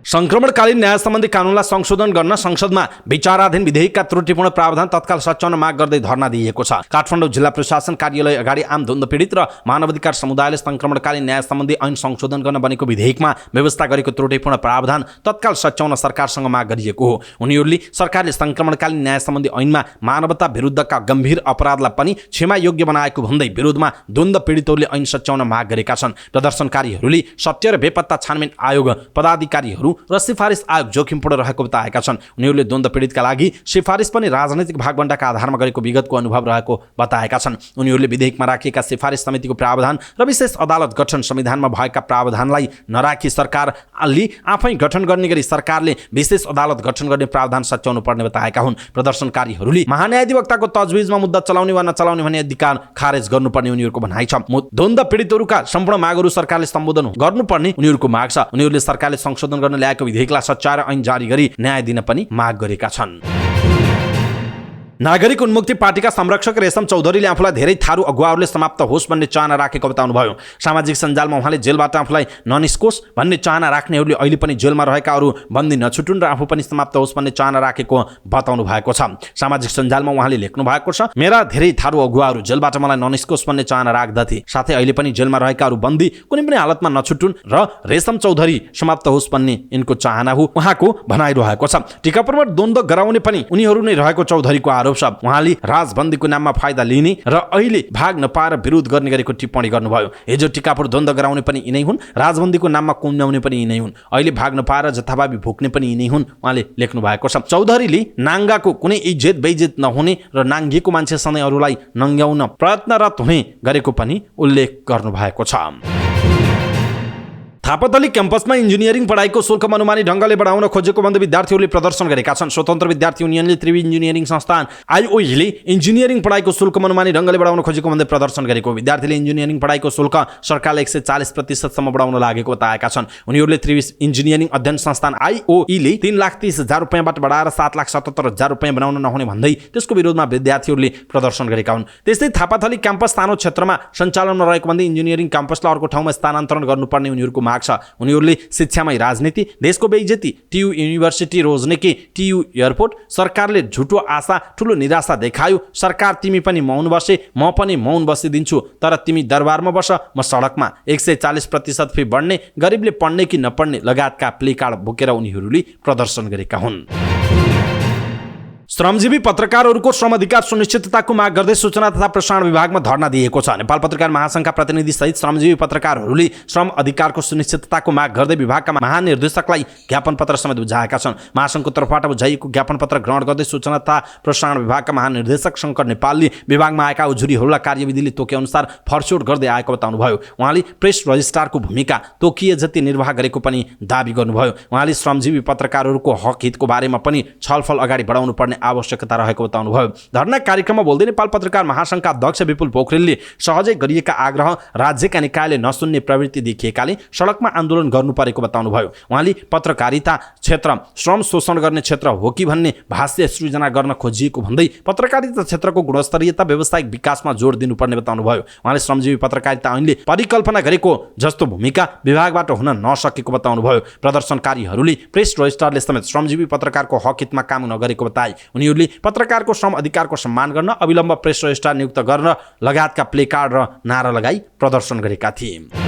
A: संक्रमणकालीन न्याय सम्बन्धी कानुनलाई संशोधन गर्न संसदमा विचाराधीन विधेयकका त्रुटिपूर्ण प्रावधान तत्काल सच्याउन माग गर्दै धरना दिएको छ। काठमाडौँ जिल्ला प्रशासन कार्यालय अगाडि आम द्वन्द्व पीडित र मानवाधिकार समुदायले संक्रमणकालीन न्याय सम्बन्धी ऐन संशोधन गर्न बनेको विधेयकमा व्यवस्था गरेको त्रुटिपूर्ण प्रावधान तत्काल सच्याउन सरकारसँग माग गरिएको हो। उनीहरूले सरकारले संक्रमणकालीन न्याय सम्बन्धी ऐनमा मानवता विरुद्धका गम्भीर अपराधलाई पनि क्षमा योग्य बनाएको भन्दै विरोधमा द्वन्द्व पीडितहरूले ऐन सच्याउन माग गरेका छन्। प्रदर्शनकारीहरूले सत्य र बेपत्ता छानबिन आयोग पदाधिकारीहरू र सिफारिस आयोग जोखिमपूर्ण रहेको बताएका छन्। उनीहरूले द्वन्द्व पीडितका लागि सिफारिस पनि राजनैतिक भागबण्डाका आधारमा गरेको विगतको अनुभव रहेको बताएका छन्। उनीहरूले विधेयकमा राखिएका सिफारिस समितिको प्रावधान र विशेष अदालत गठन संविधानमा भएका प्रावधानलाई नराखी सरकारले आफै गठन गर्ने गरी सरकारले विशेष अदालत गठन गर्ने प्रावधान सच्याउनु पर्ने बताएका हुन्। प्रदर्शनकारीहरूले महान्यायाधिवक्ताको तजविजमा मुद्दा चलाउने वा नचलाउने भन्ने अधिकार खारेज गर्नुपर्ने उनीहरूको भनाइ छ। द्वन्द्व पीडितहरूका सम्पूर्ण मागहरू सरकारले सम्बोधन गर्नुपर्ने उनीहरूको माग छ। उनीहरूले सरकारले संशोधन गर्न ल्याएको विधेयकलाई सच्याएर ऐन जारी गरी न्याय दिन पनि माग गरेका छन्। नागरिक उन्मुक्ति पार्टीका संरक्षक रेशम चौधरीले आफूलाई धेरै थारू अगुवाहरूले समाप्त होस् भन्ने चाहना राखेको बताउनुभयो। सामाजिक सञ्जालमा उहाँले जेलबाट आफूलाई ननिस्कोस् भन्ने चाहना राख्नेहरूले अहिले पनि जेलमा रहेका अरू बन्दी नछुटुन् र आफू पनि समाप्त होस् भन्ने चाहना राखेको बताउनु भएको छ। सामाजिक सञ्जालमा उहाँले लेख्नु भएको छ, मेरा धेरै थारू अगुवाहरू जेलबाट मलाई ननिस्कोस् भन्ने चाहना राख्दथे, साथै अहिले पनि जेलमा रहेका अरू बन्दी कुनै पनि हालतमा नछुटुन् र रेशम चौधरी समाप्त होस् भन्ने यिनको चाहना हो, उहाँको भनाइरहेको छ। टिकापुरमा द्वन्द्व गराउने पनि उनीहरू नै रहेको चौधरीको आरोप। उहाँले राजबन्दीको नाममा फाइदा लिने र अहिले भाग नपाएर विरोध गर्ने गरेको टिप्पणी गर्नुभयो। हिजो टिकापुर द्वन्द्व गराउने पनि यिनै हुन्, राजबन्दीको नाममा कुम्ल्याउने पनि यिनै हुन्, अहिले भाग नपाएर जथाभावी भोग्ने पनि यिनै हुन्, उहाँले लेख्नु भएको छ। चौधरीले नाङ्गाको कुनै इज्जत बेइज्जत नहुने र नाङ्गिएको मान्छे सधैँ अरूलाई नङ्ग्याउन प्रयत्नरत हुने गरेको पनि उल्लेख गर्नुभएको छ। थापाथली क्याम्पसमा इन्जिनियरिङ पढाइको शुल्क मनमानी ढङ्गले बढाउन खोजेको भन्दै विद्यार्थीहरूले प्रदर्शन गरेका छन्। स्वतन्त्र विद्यार्थी युनियनले त्रिवी इन्जिनियरिङ संस्थान आइओईले इन्जिनियरिङ पढाइको शुल्क मनमानी ढङ्गले बढाउन खोजेको भन्दै प्रदर्शन गरेको। विद्यार्थीले इन्जिनियरिङ पढाइको शुल्क सरकारले 140% बढाउन लागेको बताएका छन्। उनीहरूले त्रिवी इन्जिनियरिङ अध्ययन संस्थान आइओईले 3,30,000 रुपियाँबाट बढाएर 7,77,000 रुपियाँ बनाउन नहुने भन्दै त्यसको विरोधमा विद्यार्थीहरूले प्रदर्शन गरेका हुन्। त्यस्तै थापाथली क्याम्पस सानो क्षेत्रमा सञ्चालनमा रहेको भन्दै इन्जिनियरिङ क्याम्पसलाई अर्को ठाउँमा स्थानान्तरण गर्नुपर्ने उनीहरूको माग छ। उनीहरूले शिक्षामै राजनीति, देशको बेइज्जती, टियु युनिभर्सिटी रोज्ने कि टियु एयरपोर्ट, सरकारले झुटो आशा ठुलो निराशा देखायो, सरकार तिमी पनि मौन बसे म पनि मौन बसिदिन्छु, तर तिमी दरबारमा बस म सडकमा, 140% फी बढ्ने, गरिबले पढ्ने कि नपढ्ने लगायतका प्लेकार्ड बोकेर उनीहरूले प्रदर्शन गरेका हुन्। श्रमजीवी पत्रकारहरूको श्रम अधिकार सुनिश्चितताको माग गर्दै सूचना तथा प्रसारण विभागमा धरना दिएको छ। नेपाल पत्रकार महासङ्घका प्रतिनिधि सहित श्रमजीवी पत्रकारहरूले श्रम अधिकारको सुनिश्चितताको माग गर्दै विभागका महानिर्देशकलाई ज्ञापन पत्र समेत बुझाएका छन्। महासङ्घको तर्फबाट बुझाइएको ज्ञापन पत्र ग्रहण गर्दै सूचना तथा प्रसारण विभागका महानिर्देशक शङ्कर नेपालले विभागमा आएका उजुरीहरूलाई कार्यविधिले तोके अनुसार फरछोड गर्दै आएको बताउनुभयो। उहाँले प्रेस रजिस्ट्रारको भूमिका तोकिए जति निर्वाह गरेको पनि दाबी गर्नुभयो। उहाँले श्रमजीवी पत्रकारहरूको हक हितको बारेमा पनि छलफल अगाडि बढाउनु पर्ने आवश्यकता रहेको बताउनुभयो। धरना कार्यक्रममा बोल्दै नेपाल पत्रकार महासङ्घका अध्यक्ष विपुल पोखरेलले सहजै गरिएका आग्रह राज्यका निकायले नसुन्ने प्रवृत्ति देखिएकाले सडकमा आन्दोलन गर्नु परेको बताउनुभयो। उहाँले पत्रकारिता क्षेत्र श्रम शोषण गर्ने क्षेत्र हो कि भन्ने भाष्य सृजना गर्न खोजिएको भन्दै पत्रकारिता क्षेत्रको गुणस्तरीयता व्यावसायिक विकासमा जोड दिनुपर्ने बताउनुभयो। उहाँले श्रमजीवी पत्रकारिता ऐनले परिकल्पना गरेको जस्तो भूमिका विभागबाट हुन नसकेको बताउनुभयो। प्रदर्शनकारीहरूले प्रेस रजिस्ट्रारले समेत श्रमजीवी पत्रकारको हक हितमा काम नगरेको बताए। उनीहरूले पत्रकारको श्रम अधिकारको सम्मान गर्न अविलम्ब प्रेस रजिस्ट्रार नियुक्त गर्न लगायतका प्लेकार्ड र नारा लगाई प्रदर्शन गरेका थिए।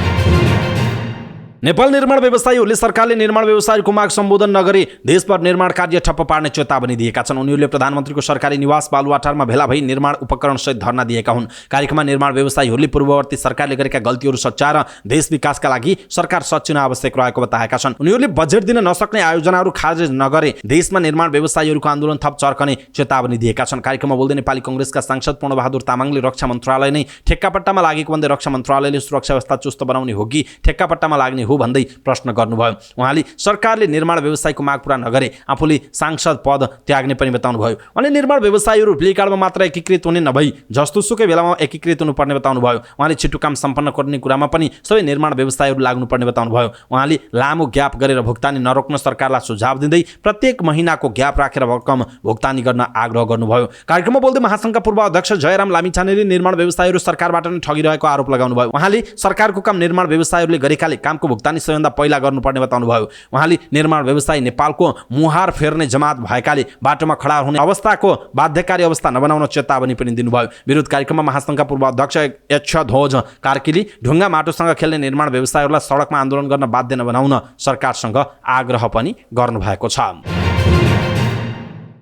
A: नेपाल निर्माण व्यवसायीहरूले सरकारले निर्माण व्यवसायीको माग सम्बोधन नगरी देशभर निर्माण कार्य ठप्प पार्ने चेतावनी दिएका छन्। उनीहरूले प्रधानमन्त्रीको सरकारी निवास बालुवाटारमा भेला भई निर्माण उपकरण सहित धरना दिएका हुन्। कार्यक्रममा निर्माण व्यवसायीहरूले पूर्ववर्ती सरकारले गरेका गल्तीहरू सच्याएर देश विकासका लागि सरकार सच्याउन आवश्यक रहेको बताएका छन्। उनीहरूले बजेट दिन नसक्ने आयोजनाहरू खारेज नगरे देशमा निर्माण व्यवसायीहरूको आन्दोलन थप चर्कने चेतावनी दिएका छन्। कार्यक्रममा बोल्दै नेपाली कांग्रेसका सांसद पूर्णबहादुर तामाङले रक्षा मन्त्रालय नै ठेक्कापट्टामा लागेको भन्दै रक्षा मन्त्रालयले सुरक्षा व्यवस्था चुस्त बनाउने हो कि ठेक्कापट्टामा लाग्ने हो भन्दै प्रश्न गर्नुभयो। उहाँले सरकारले निर्माण व्यवसायको माग पूरा नगरे आफूले सांसद पद त्याग्ने पनि बताउनुभयो। उहाँले निर्माण व्यवसायीहरू प्लेकार्डमा मात्र एकीकृत हुने नभई जस्तोसुकै बेलामा एकीकृत हुनुपर्ने बताउनुभयो। उहाँले छिटो काम सम्पन्न गर्ने कुरामा पनि सबै निर्माण व्यवसायीहरू लाग्नुपर्ने बताउनुभयो। उहाँले लामो ग्याप गरेर भुक्तानी नरोक्न सरकारलाई सुझाव दिँदै प्रत्येक महिनाको ग्याप राखेर रकम भुक्तानी गर्न आग्रह गर्नुभयो। कार्यक्रममा बोल्दै महासङ्घका पूर्व अध्यक्ष जयराम लामिछानेले निर्माण व्यवसायीहरू सरकारबाट नै ठगिरहेको आरोप लगाउनुभयो। उहाँले सरकारको काम निर्माण व्यवसायीहरूले गरेकाले कामको भुक्तानी सबैभन्दा पहिला गर्नुपर्ने बताउनुभयो। उहाँले निर्माण व्यवसायी नेपालको मुहार फेर्ने जमात भएकाले बाटोमा खडा हुने अवस्थाको बाध्यकारी अवस्था नबनाउन चेतावनी पनि दिनुभयो। विरोध कार्यक्रममा महासङ्घका पूर्व अध्यक्ष यक्षध्वज कार्कीले ढुङ्गा माटोसँग खेल्ने निर्माण व्यवसायीहरूलाई सडकमा आन्दोलन गर्न बाध्य नबनाउन सरकारसँग आग्रह पनि गर्नुभएको छ।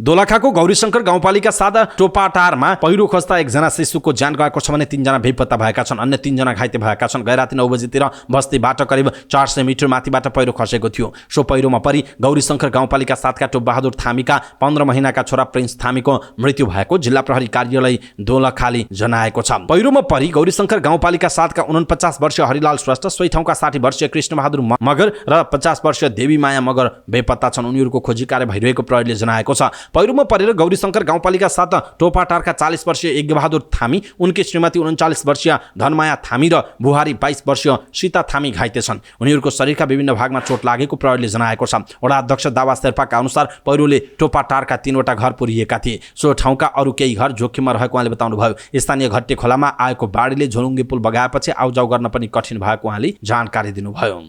A: दोलखाको गौरीशंकर गाउँपालिका 7 टोपाटारमा पहिरो खस्दा एकजना शिशुको ज्यान गएको छ भने 3 जना बेपत्ता भएका छन्। अन्य 3 जना घाइते भएका छन्। गैराती 9 बजेतिर बस्तीबाट करिब 400 मिटर माथिबाट पहिरो खसेको थियो। सो पहिरोमा परि गौरीशंकर गाउँपालिका 7 का टोपबहादुर थामीका 15 महिनाका छोरा प्रिन्स थामीको मृत्यु भएको जिल्ला प्रहरी कार्यालय दोलखाले जनाएको छ। पहिरोमा परि गौरीशंकर गाउँपालिका 7 का 49 वर्षीय हरिलाल श्रेष्ठ, सोही ठाउँका 60 वर्षीय कृष्णबहादुर मगर र 50 वर्षीय देवीमाया मगर बेपत्ता छन्। उनीहरूको खोजी कार्य भइरहेको प्रहरीले जनाएको छ। पहिरोमा परेर गौरीशंकर गाउँपालिका 7 टोपाटारका 40 वर्षीय यज्ञबहादुर थामी, उनकी श्रीमती 39 वर्षीय धनमाया थामी र बुहारी 22 वर्षीय सीता थामी घाइते छन्। उनीहरूको शरीरका विभिन्न भागमा चोट लागेको प्रहरीले जनाएको छ। वडा अध्यक्ष दावा शेर्पाका अनुसार पहिरोले टोपाटारका 3वटा घर पुरिएका थिए। सो ठाउँका अरू केही घर जोखिममा रहेको उहाँले बताउनुभयो। स्थानीय घट्टे खोलामा आएको बाढीले झोलुङ्गे पुल बगाएपछि आउजाउ गर्न पनि कठिन भएको उहाँले जानकारी दिनुभयो।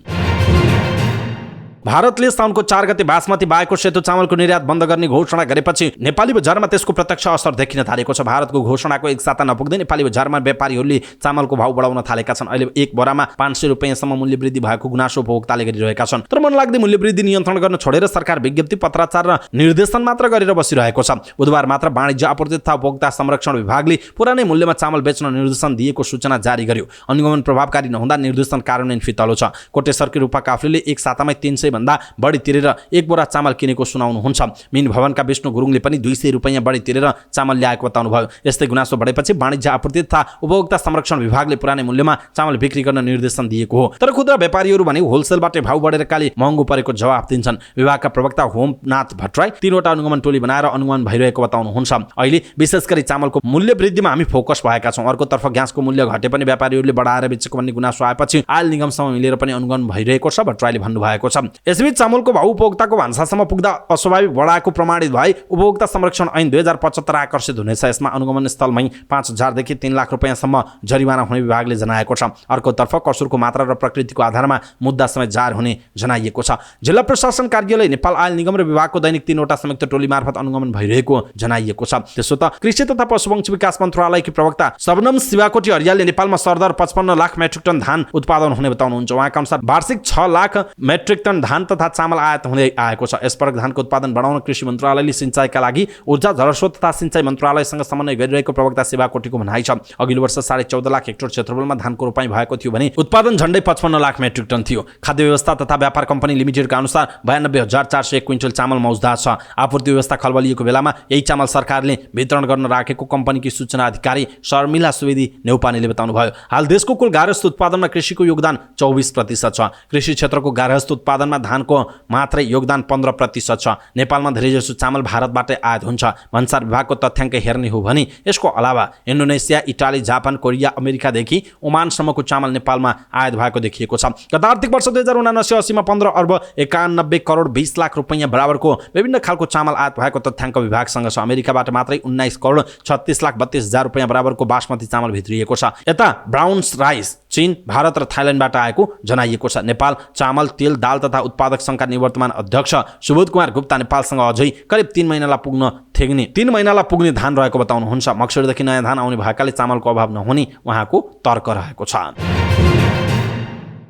A: भारतले साउनको 4 गते बासमती बाहेकको सेतो चामलको निर्यात बन्द गर्ने घोषणा गरेपछि नेपाली बजारमा त्यसको प्रत्यक्ष असर देखिन थालेको छ। भारतको घोषणाको एक साता नपुग्दै नेपाली बजारमा व्यापारीहरूले चामलको भाउ बढाउन थालेका छन्। अहिले एक बोरामा 500 रुपैयाँसम्म मूल्य वृद्धि भएको गुनासो उपभोक्ताले गरिरहेका छन्। तर मनलाग्दै मूल्य वृद्धि नियन्त्रण गर्न छोडेर सरकार विज्ञप्ति, पत्राचार र निर्देशन मात्र गरेर बसिरहेको छ। बुधबार मात्र वाणिज्य आपूर्ति तथा उपभोक्ता संरक्षण विभागले पुरानै मूल्यमा चामल बेच्न निर्देशन दिएको सूचना जारी गर्यो। अनुगमन प्रभावकारी नहुँदा निर्देशन कार्यान्वयन फितलो छ। कोटेश्वरकी रूपा काफ्लेले एक सातामै 300 भन्दा बढी तिरेर एक बोरा चामल किनेको सुनाउनुहुन्छ। मिन भवनका विष्णु गुरुङले पनि 200 रुपैयाँ बढी तिरेर चामल ल्याएको बताउनुभयो। यस्तै गुनासो बढेपछि वाणिज्य आपूर्ति तथा उपभोक्ता संरक्षण विभागले पुरानै मूल्यमा चामल बिक्री गर्न निर्देशन दिएको हो। तर खुद्रा व्यापारीहरू भने होलसेलबाट भाउ बढेरकाले महँगो परेको जवाफ दिन्छन्। विभागका प्रवक्ता होमनाथ भट्टराई 3वटा अनुगमन टोली बनाएर अनुगमन भइरहेको बताउनुहुन्छ। अहिले विशेष गरी चामलको मूल्य वृद्धिमा हामी फोकस भएका छौँ। अर्कोतर्फ ग्यासको मूल्य घटे पनि व्यापारीहरूले बढाएर बेचेको भन्ने गुनासो आएपछि आयल निगमसँग मिलेर पनि अनुगमन भइरहेको छ भट्टराईले भन्नुभएको छ। यसबीच चामलको भाउ उपभोक्ताको भान्सासम्म पुग्दा अस्वाभाविक बढाएको प्रमाणित भए उपभोक्ता संरक्षण ऐन 2075 आकर्षित हुनेछ। यसमा अनुगमन स्थलमै 5000 देखि 3 लाख रुपैयाँसम्म जरिवाना हुने विभागले जनाएको छ। अर्कोतर्फ कसुरको मात्रा र प्रकृतिको आधारमा मुद्दा समेत जाहेर हुने जनाइएको छ। जिल्ला प्रशासन कार्यालय, नेपाल आयल निगम र विभागको दैनिक 3वटा संयुक्त टोली मार्फत अनुगमन भइरहेको जनाइएको छ। त्यसो त कृषि तथा पशुपक्षी विकास मन्त्रालयकी प्रवक्ता शबनम शिवाकोटी हरियालले नेपालमा सरदर 55 लाख मेट्रिक टन धान उत्पादन हुने बताउनुहुन्छ। उहाँका अनुसार वार्षिक 6 लाख मेट्रिक टन धान तथा चामल आयात हुँदै आएको छ। यसपटक धानको उत्पादन बढाउन कृषि मन्त्रालयले सिंचाइका लागि ऊर्जा, जलस्रोत तथा सिंचाइ मन्त्रालयसँग समन्वय गरिरहेको प्रवक्ता शिवाकोटीको भनाइ छ। अघिल्लो वर्ष 14.5 लाख हेक्टर क्षेत्रफलमा धानको रोपाइँ भएको थियो भने उत्पादन झण्डै 55 लाख मेट्रिक टन थियो। खाद्य व्यवस्था तथा व्यापार कम्पनी लिमिटेडका अनुसार 92,401 क्विन्टल चामल मौजूदा छ। आपूर्ति व्यवस्था खलबलिएको बेलामा यही चामल सरकारले वितरण गर्न राखेको कम्पनीकी सूचना अधिकारी शर्मिला सुवेदी नेउपानेले बताउनुभयो। हाल देशको कुल गार्हस्थ उत्पादनमा कृषिको योगदान 24% छ। कृषि क्षेत्रको गार्हस्थ उत्पादनमा धानको मात्रै योगदान 15% छ। नेपालमा धेरैजसो चामल भारतबाटै आयात हुन्छ। भन्सार विभागको तथ्याङ्क हेर्ने हो भने यसको अलावा इन्डोनेसिया, इटाली, जापान, कोरिया, अमेरिकादेखि ओमानसम्मको चामल नेपालमा आयात भएको देखिएको छ। गत आर्थिक वर्ष 2079-80 मा 15 अर्ब 91 करोड 20 लाख रुपैयाँ बराबरको विभिन्न खालको चामल आयात भएको तथ्याङ्क विभागसँग छ। अमेरिकाबाट मात्रै 19 करोड 36 लाख 32 हजार रुपैयाँ बराबरको बासमती चामल भित्रिएको छ। यता ब्राउन राइस चीन, भारत र थाइल्यान्डबाट आएको जनाइएको छ। नेपाल चामल, तेल, दाल तथा उत्पादक संघका निवर्तमान अध्यक्ष सुबोध कुमार गुप्ता नेपालसँग अझै करिब 3 महिनालाई पुग्ने धान रहेको बताउनुहुन्छ। मक्सुरदेखि नयाँ धान आउने भएकाले चामलको अभाव नहुने उहाँको तर्क रहेको छ।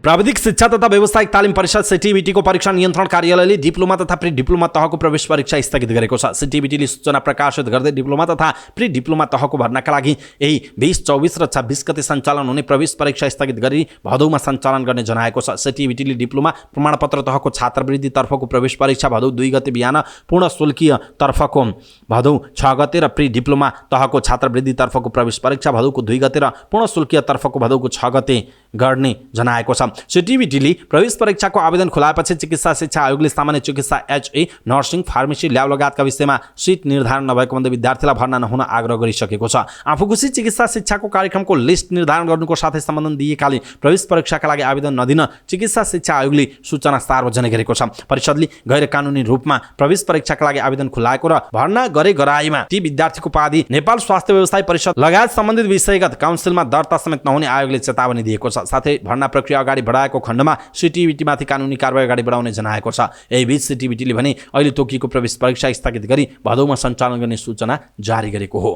A: प्राविधिक शिक्षा तथा व्यावसायिक तालिम परिषद सिटिबिटीको परीक्षा नियन्त्रण कार्यालयले डिप्लोमा तथा प्री डिप्लोमा तहको प्रवेश परीक्षा स्थगित गरेको छ। सिटिबिटीले सूचना प्रकाशित गर्दै डिप्लोमा तथा प्री डिप्लोमा तहको भर्नाका लागि यही 20, 24 र 26 गते सञ्चालन हुने प्रवेश परीक्षा स्थगित गरी भदौमा सञ्चालन गर्ने जनाएको छ। सिटिबिटीले डिप्लोमा प्रमाणपत्र तहको छात्रवृत्ति तर्फको प्रवेश परीक्षा भदौ 2 गते बिहान, पूर्ण शुल्कीय तर्फको भदौ 6 गते र प्री डिप्लोमा तहको छात्रवृत्ति तर्फको प्रवेश परीक्षा भदौको 2 गते र पूर्ण शुल्कीय तर्फको भदौको 6 गते गर्ने जनाएको छ। सिटिबिटीले प्रवेश परीक्षाको आवेदन खुलाएपछि चिकित्सा शिक्षा आयोगले सामान्य चिकित्सा, एचए, नर्सिङ, फार्मेसी, ल्याब लगायतका विषयमा सिट निर्धारण नभएको भन्दै विद्यार्थीलाई भर्ना नहुन आग्रह गरिसकेको छ। आफूखुसी चिकित्सा शिक्षाको कार्यक्रमको लिस्ट निर्धारण गर्नुको साथै सम्बन्धन दिएकाले प्रवेश परीक्षाका लागि आवेदन नदिन चिकित्सा शिक्षा आयोगले सूचना सार्वजनिक गरेको छ। परिषदले गैर कानुनी रूपमा प्रवेश परीक्षाका लागि आवेदन खुलाएको र भर्ना गराएमा ती विद्यार्थीको उपाधि नेपाल स्वास्थ्य व्यवसाय परिषद लगायत सम्बन्धित विषयगत काउन्सिलमा दर्ता समेत नहुने आयोगले चेतावनी दिएको छ। छ। साथै भर्ना प्रक्रिया अगाडि बढाएको खण्डमा सिटिबिटीमाथि कानुनी कारबाही अगाडि बढाउने जनाएको छ। यही बीच सिटिबिटीले भने अहिले तोकिएको प्रवेश परीक्षा स्थगित गरी भदौमा सञ्चालन गर्ने सूचना जारी गरेको हो।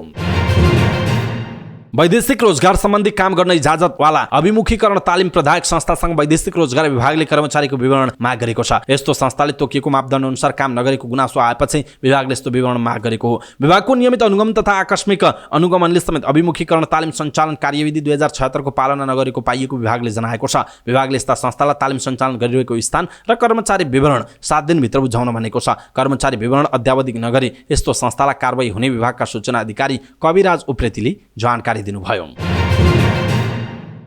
A: वैदेशिक रोजगार सम्बन्धी काम गर्न इजाजतवाला अभिमुखीकरण तालिम प्रदायक संस्थासँग वैदेशिक रोजगार विभागले कर्मचारीको विवरण माग गरेको छ। यस्तो संस्थाले तोकिएको मापदण्ड अनुसार काम नगरेको गुनासो आएपछि विभागले यस्तो विवरण माग गरेको हो। विभागको नियमित अनुगमन तथा आकस्मिक अनुगमनले समेत अभिमुखीकरण तालिम सञ्चालन कार्यविधि 2076 को पालना नगरेको पाइएको विभागले जनाएको छ। विभागले यस्ता संस्थालाई तालिम सञ्चालन गरिरहेको स्थान र कर्मचारी विवरण 7 दिनभित्र बुझाउन भनेको छ। कर्मचारी विवरण अद्यावधि नगरी यस्तो संस्थालाई कारबाही हुने विभागका सूचना अधिकारी कविराज उप्रेतीले जानकारी दिनुभयो।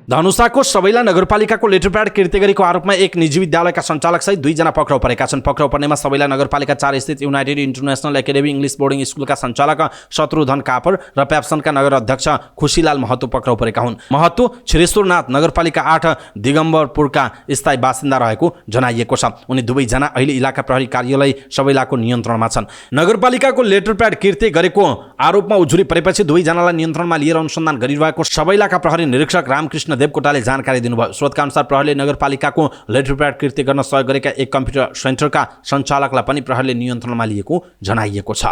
A: धनुषाको सबैला नगरपालिकाको लेटर प्याड किर्ते गरेको आरोपमा एक निजी विद्यालयका सञ्चालक सहित 2 जना पक्राउ परेका छन्। पक्राउ पर्नेमा सबैला नगरपालिका 4 स्थित United international academy English boarding स्कुलका सञ्चालक शत्रुधन कापर र प्याप्सनका नगर अध्यक्ष खुशीलाल महतो पक्राउ परेका हुन्। महतो छिरेश्वरनाथ नगरपालिका 8 दिगम्बरपुरका स्थायी बासिन्दा रहेको जनाइएको छ। उनी दुवै जना अहिले इलाका प्रहरी कार्यालय सबैलाको नियन्त्रणमा छन्। नगरपालिकाको लेटर प्याड किर्ते गरेको आरोपमा उजुरी परेपछि दुवै जनालाई नियन्त्रणमा लिएर अनुसन्धान गरिरहेको सबैलाका प्रहरी निरीक्षक रामकृष्ण देवकोटाले जानकारी दिनुभयो। स्रोतका अनुसार प्रहरीले नगरपालिकाको लेटर प्याड किर्ते गर्न सहयोग गरेका एक कम्प्युटर सेन्टरका सञ्चालकलाई पनि प्रहरीले नियन्त्रणमा लिएको जनाइएको छ।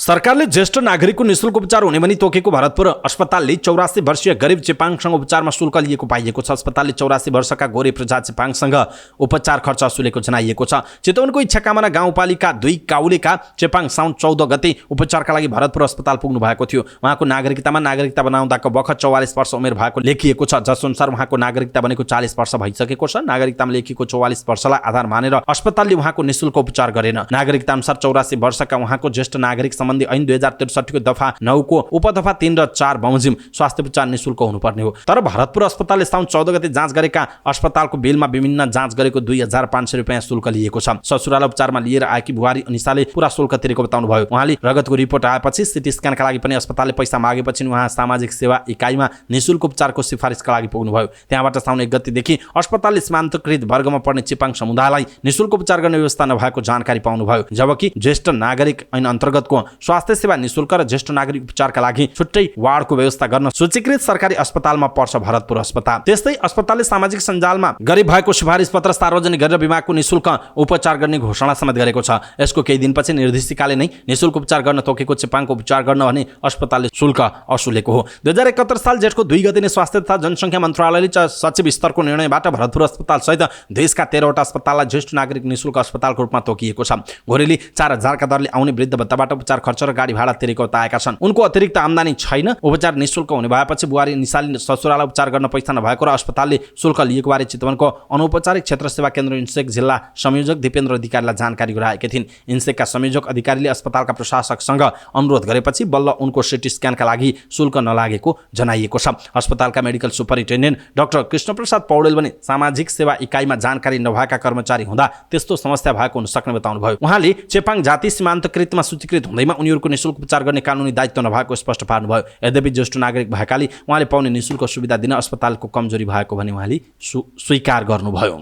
A: सरकारले ज्येष्ठ नागरिकको निःशुल्क उपचार हुने भनी तोकेको भरतपुर अस्पतालले 84 वर्षीय गरिब चेपाङसँग उपचारमा शुल्क लिएको पाइएको छ। अस्पतालले 84 वर्षका गोरे प्रजा चेपाङसँग उपचार खर्च असुलेको जनाइएको छ। चितवनको इच्छाकामना गाउँपालिका 2 काउलेका चेपाङ साउन 14 गते उपचारका लागि भरतपुर अस्पताल पुग्नु भएको थियो। उहाँको नागरिकतामा नागरिकता बनाउँदाको बखत 44 वर्ष उमेर भएको लेखिएको छ। जसअनुसार उहाँको नागरिकता बनेको 40 वर्ष भइसकेको छ। नागरिकतामा लेखिएको 44 वर्षलाई आधार मानेर अस्पतालले उहाँको निःशुल्क उपचार गरेन। नागरिकता अनुसार 84 वर्षका उहाँको ज्येष्ठ नागरिक सम्बन्धी ऐन 2063 को दफा 9 को उपदफा 3 र 4 बमोजिम स्वास्थ्य उपचार निःशुल्क हुनुपर्ने हो। तर भरतपुर अस्पतालले साउन 14 गते जाँच गरेका अस्पतालको बिलमा विभिन्न जाँच गरेको 2500 रुपैयाँ शुल्क लिएको छ। ससुराल उपचारमा लिएर आएकी बुहारी अनिसाले पूरा शुल्क तिरेको बताउनुभयो। उहाँले रगतको रिपोर्ट आएपछि सिटी स्क्यानका लागि पनि अस्पतालले पैसा मागेपछि उहाँ सामाजिक सेवा इकाइमा निःशुल्क उपचारको सिफारिसका लागि पुग्नुभयो। त्यहाँबाट साउन 1 गतेदेखि अस्पतालले सीमान्तकृत वर्गमा पर्ने चेपाङ समुदायलाई निःशुल्क उपचार गर्ने व्यवस्था नभएको जानकारी पाउनुभयो। जबकि ज्येष्ठ नागरिक ऐन अन्तर्गतको स्वास्थ्य सेवा निःशुल्क र ज्येष्ठ नागरिक उपचारका लागि छुट्टै वार्डको व्यवस्था गर्न सूचीकृत सरकारी अस्पतालमा पर्छ भरतपुर अस्पताल। त्यस्तै अस्पतालले सामाजिक सञ्जालमा गरी भएको सिफारिस पत्र सार्वजनिक गरेर बिमाको निःशुल्क उपचार गर्ने घोषणा समेत गरेको छ। यसको केही दिनपछि निर्देशिकाले नै निःशुल्क उपचार गर्न तोकेको चेपाङको उपचार गर्न भने अस्पतालले शुल्क असुलेको हो। 2071 साल जेठको 2 गते नै स्वास्थ्य तथा जनसङ्ख्या मन्त्रालयले सचिव स्तरको निर्णयबाट भरतपुर अस्पताल सहित देशका 13 वटा अस्पताललाई ज्येष्ठ नागरिक निःशुल्क अस्पतालको रूपमा तोकिएको छ। घोरेले 4000 का दरले आउने वृद्ध भत्ताबाट उपचार खर्च र गाडी भाडा तिरेको बताएका छन्। उनको अतिरिक्त आम्दानी छैन। उपचार निःशुल्क हुने भएपछि बुहारी निसाले ससुराल उपचार गर्न पैसा नभएको र अस्पतालले शुल्क लिएको बारे चितवनको अनौपचारिक क्षेत्र सेवा केन्द्र इन्सेक जिल्ला संयोजक दिपेन्द्र अधिकारीलाई जानकारी गराएकी थिइन्। इन्सेकका संयोजक अधिकारीले अस्पतालका प्रशासकसँग अनुरोध गरेपछि बल्ल उनको सिटी स्क्यानका लागि शुल्क नलागेको जनाइएको छ। अस्पतालका medical superintendent doctor Krishnaprasad Paudel भने सामाजिक सेवा इकाइमा जानकारी नभएका कर्मचारी हुँदा त्यस्तो समस्या भएको हुन सक्ने बताउनुभयो। उहाँले चेपाङ जाति सीमान्तकृतमा सूचीकृत हुँदैमा उनीहरूको निःशुल्क उपचार गर्ने कानुनी दायित्व नभएको स्पष्ट पार्नुभयो। यद्यपि ज्येष्ठ नागरिक भएकाले उहाँले पाउने निःशुल्क सुविधा दिन अस्पतालको कमजोरी भएको भने उहाँले स्वीकार गर्नुभयो।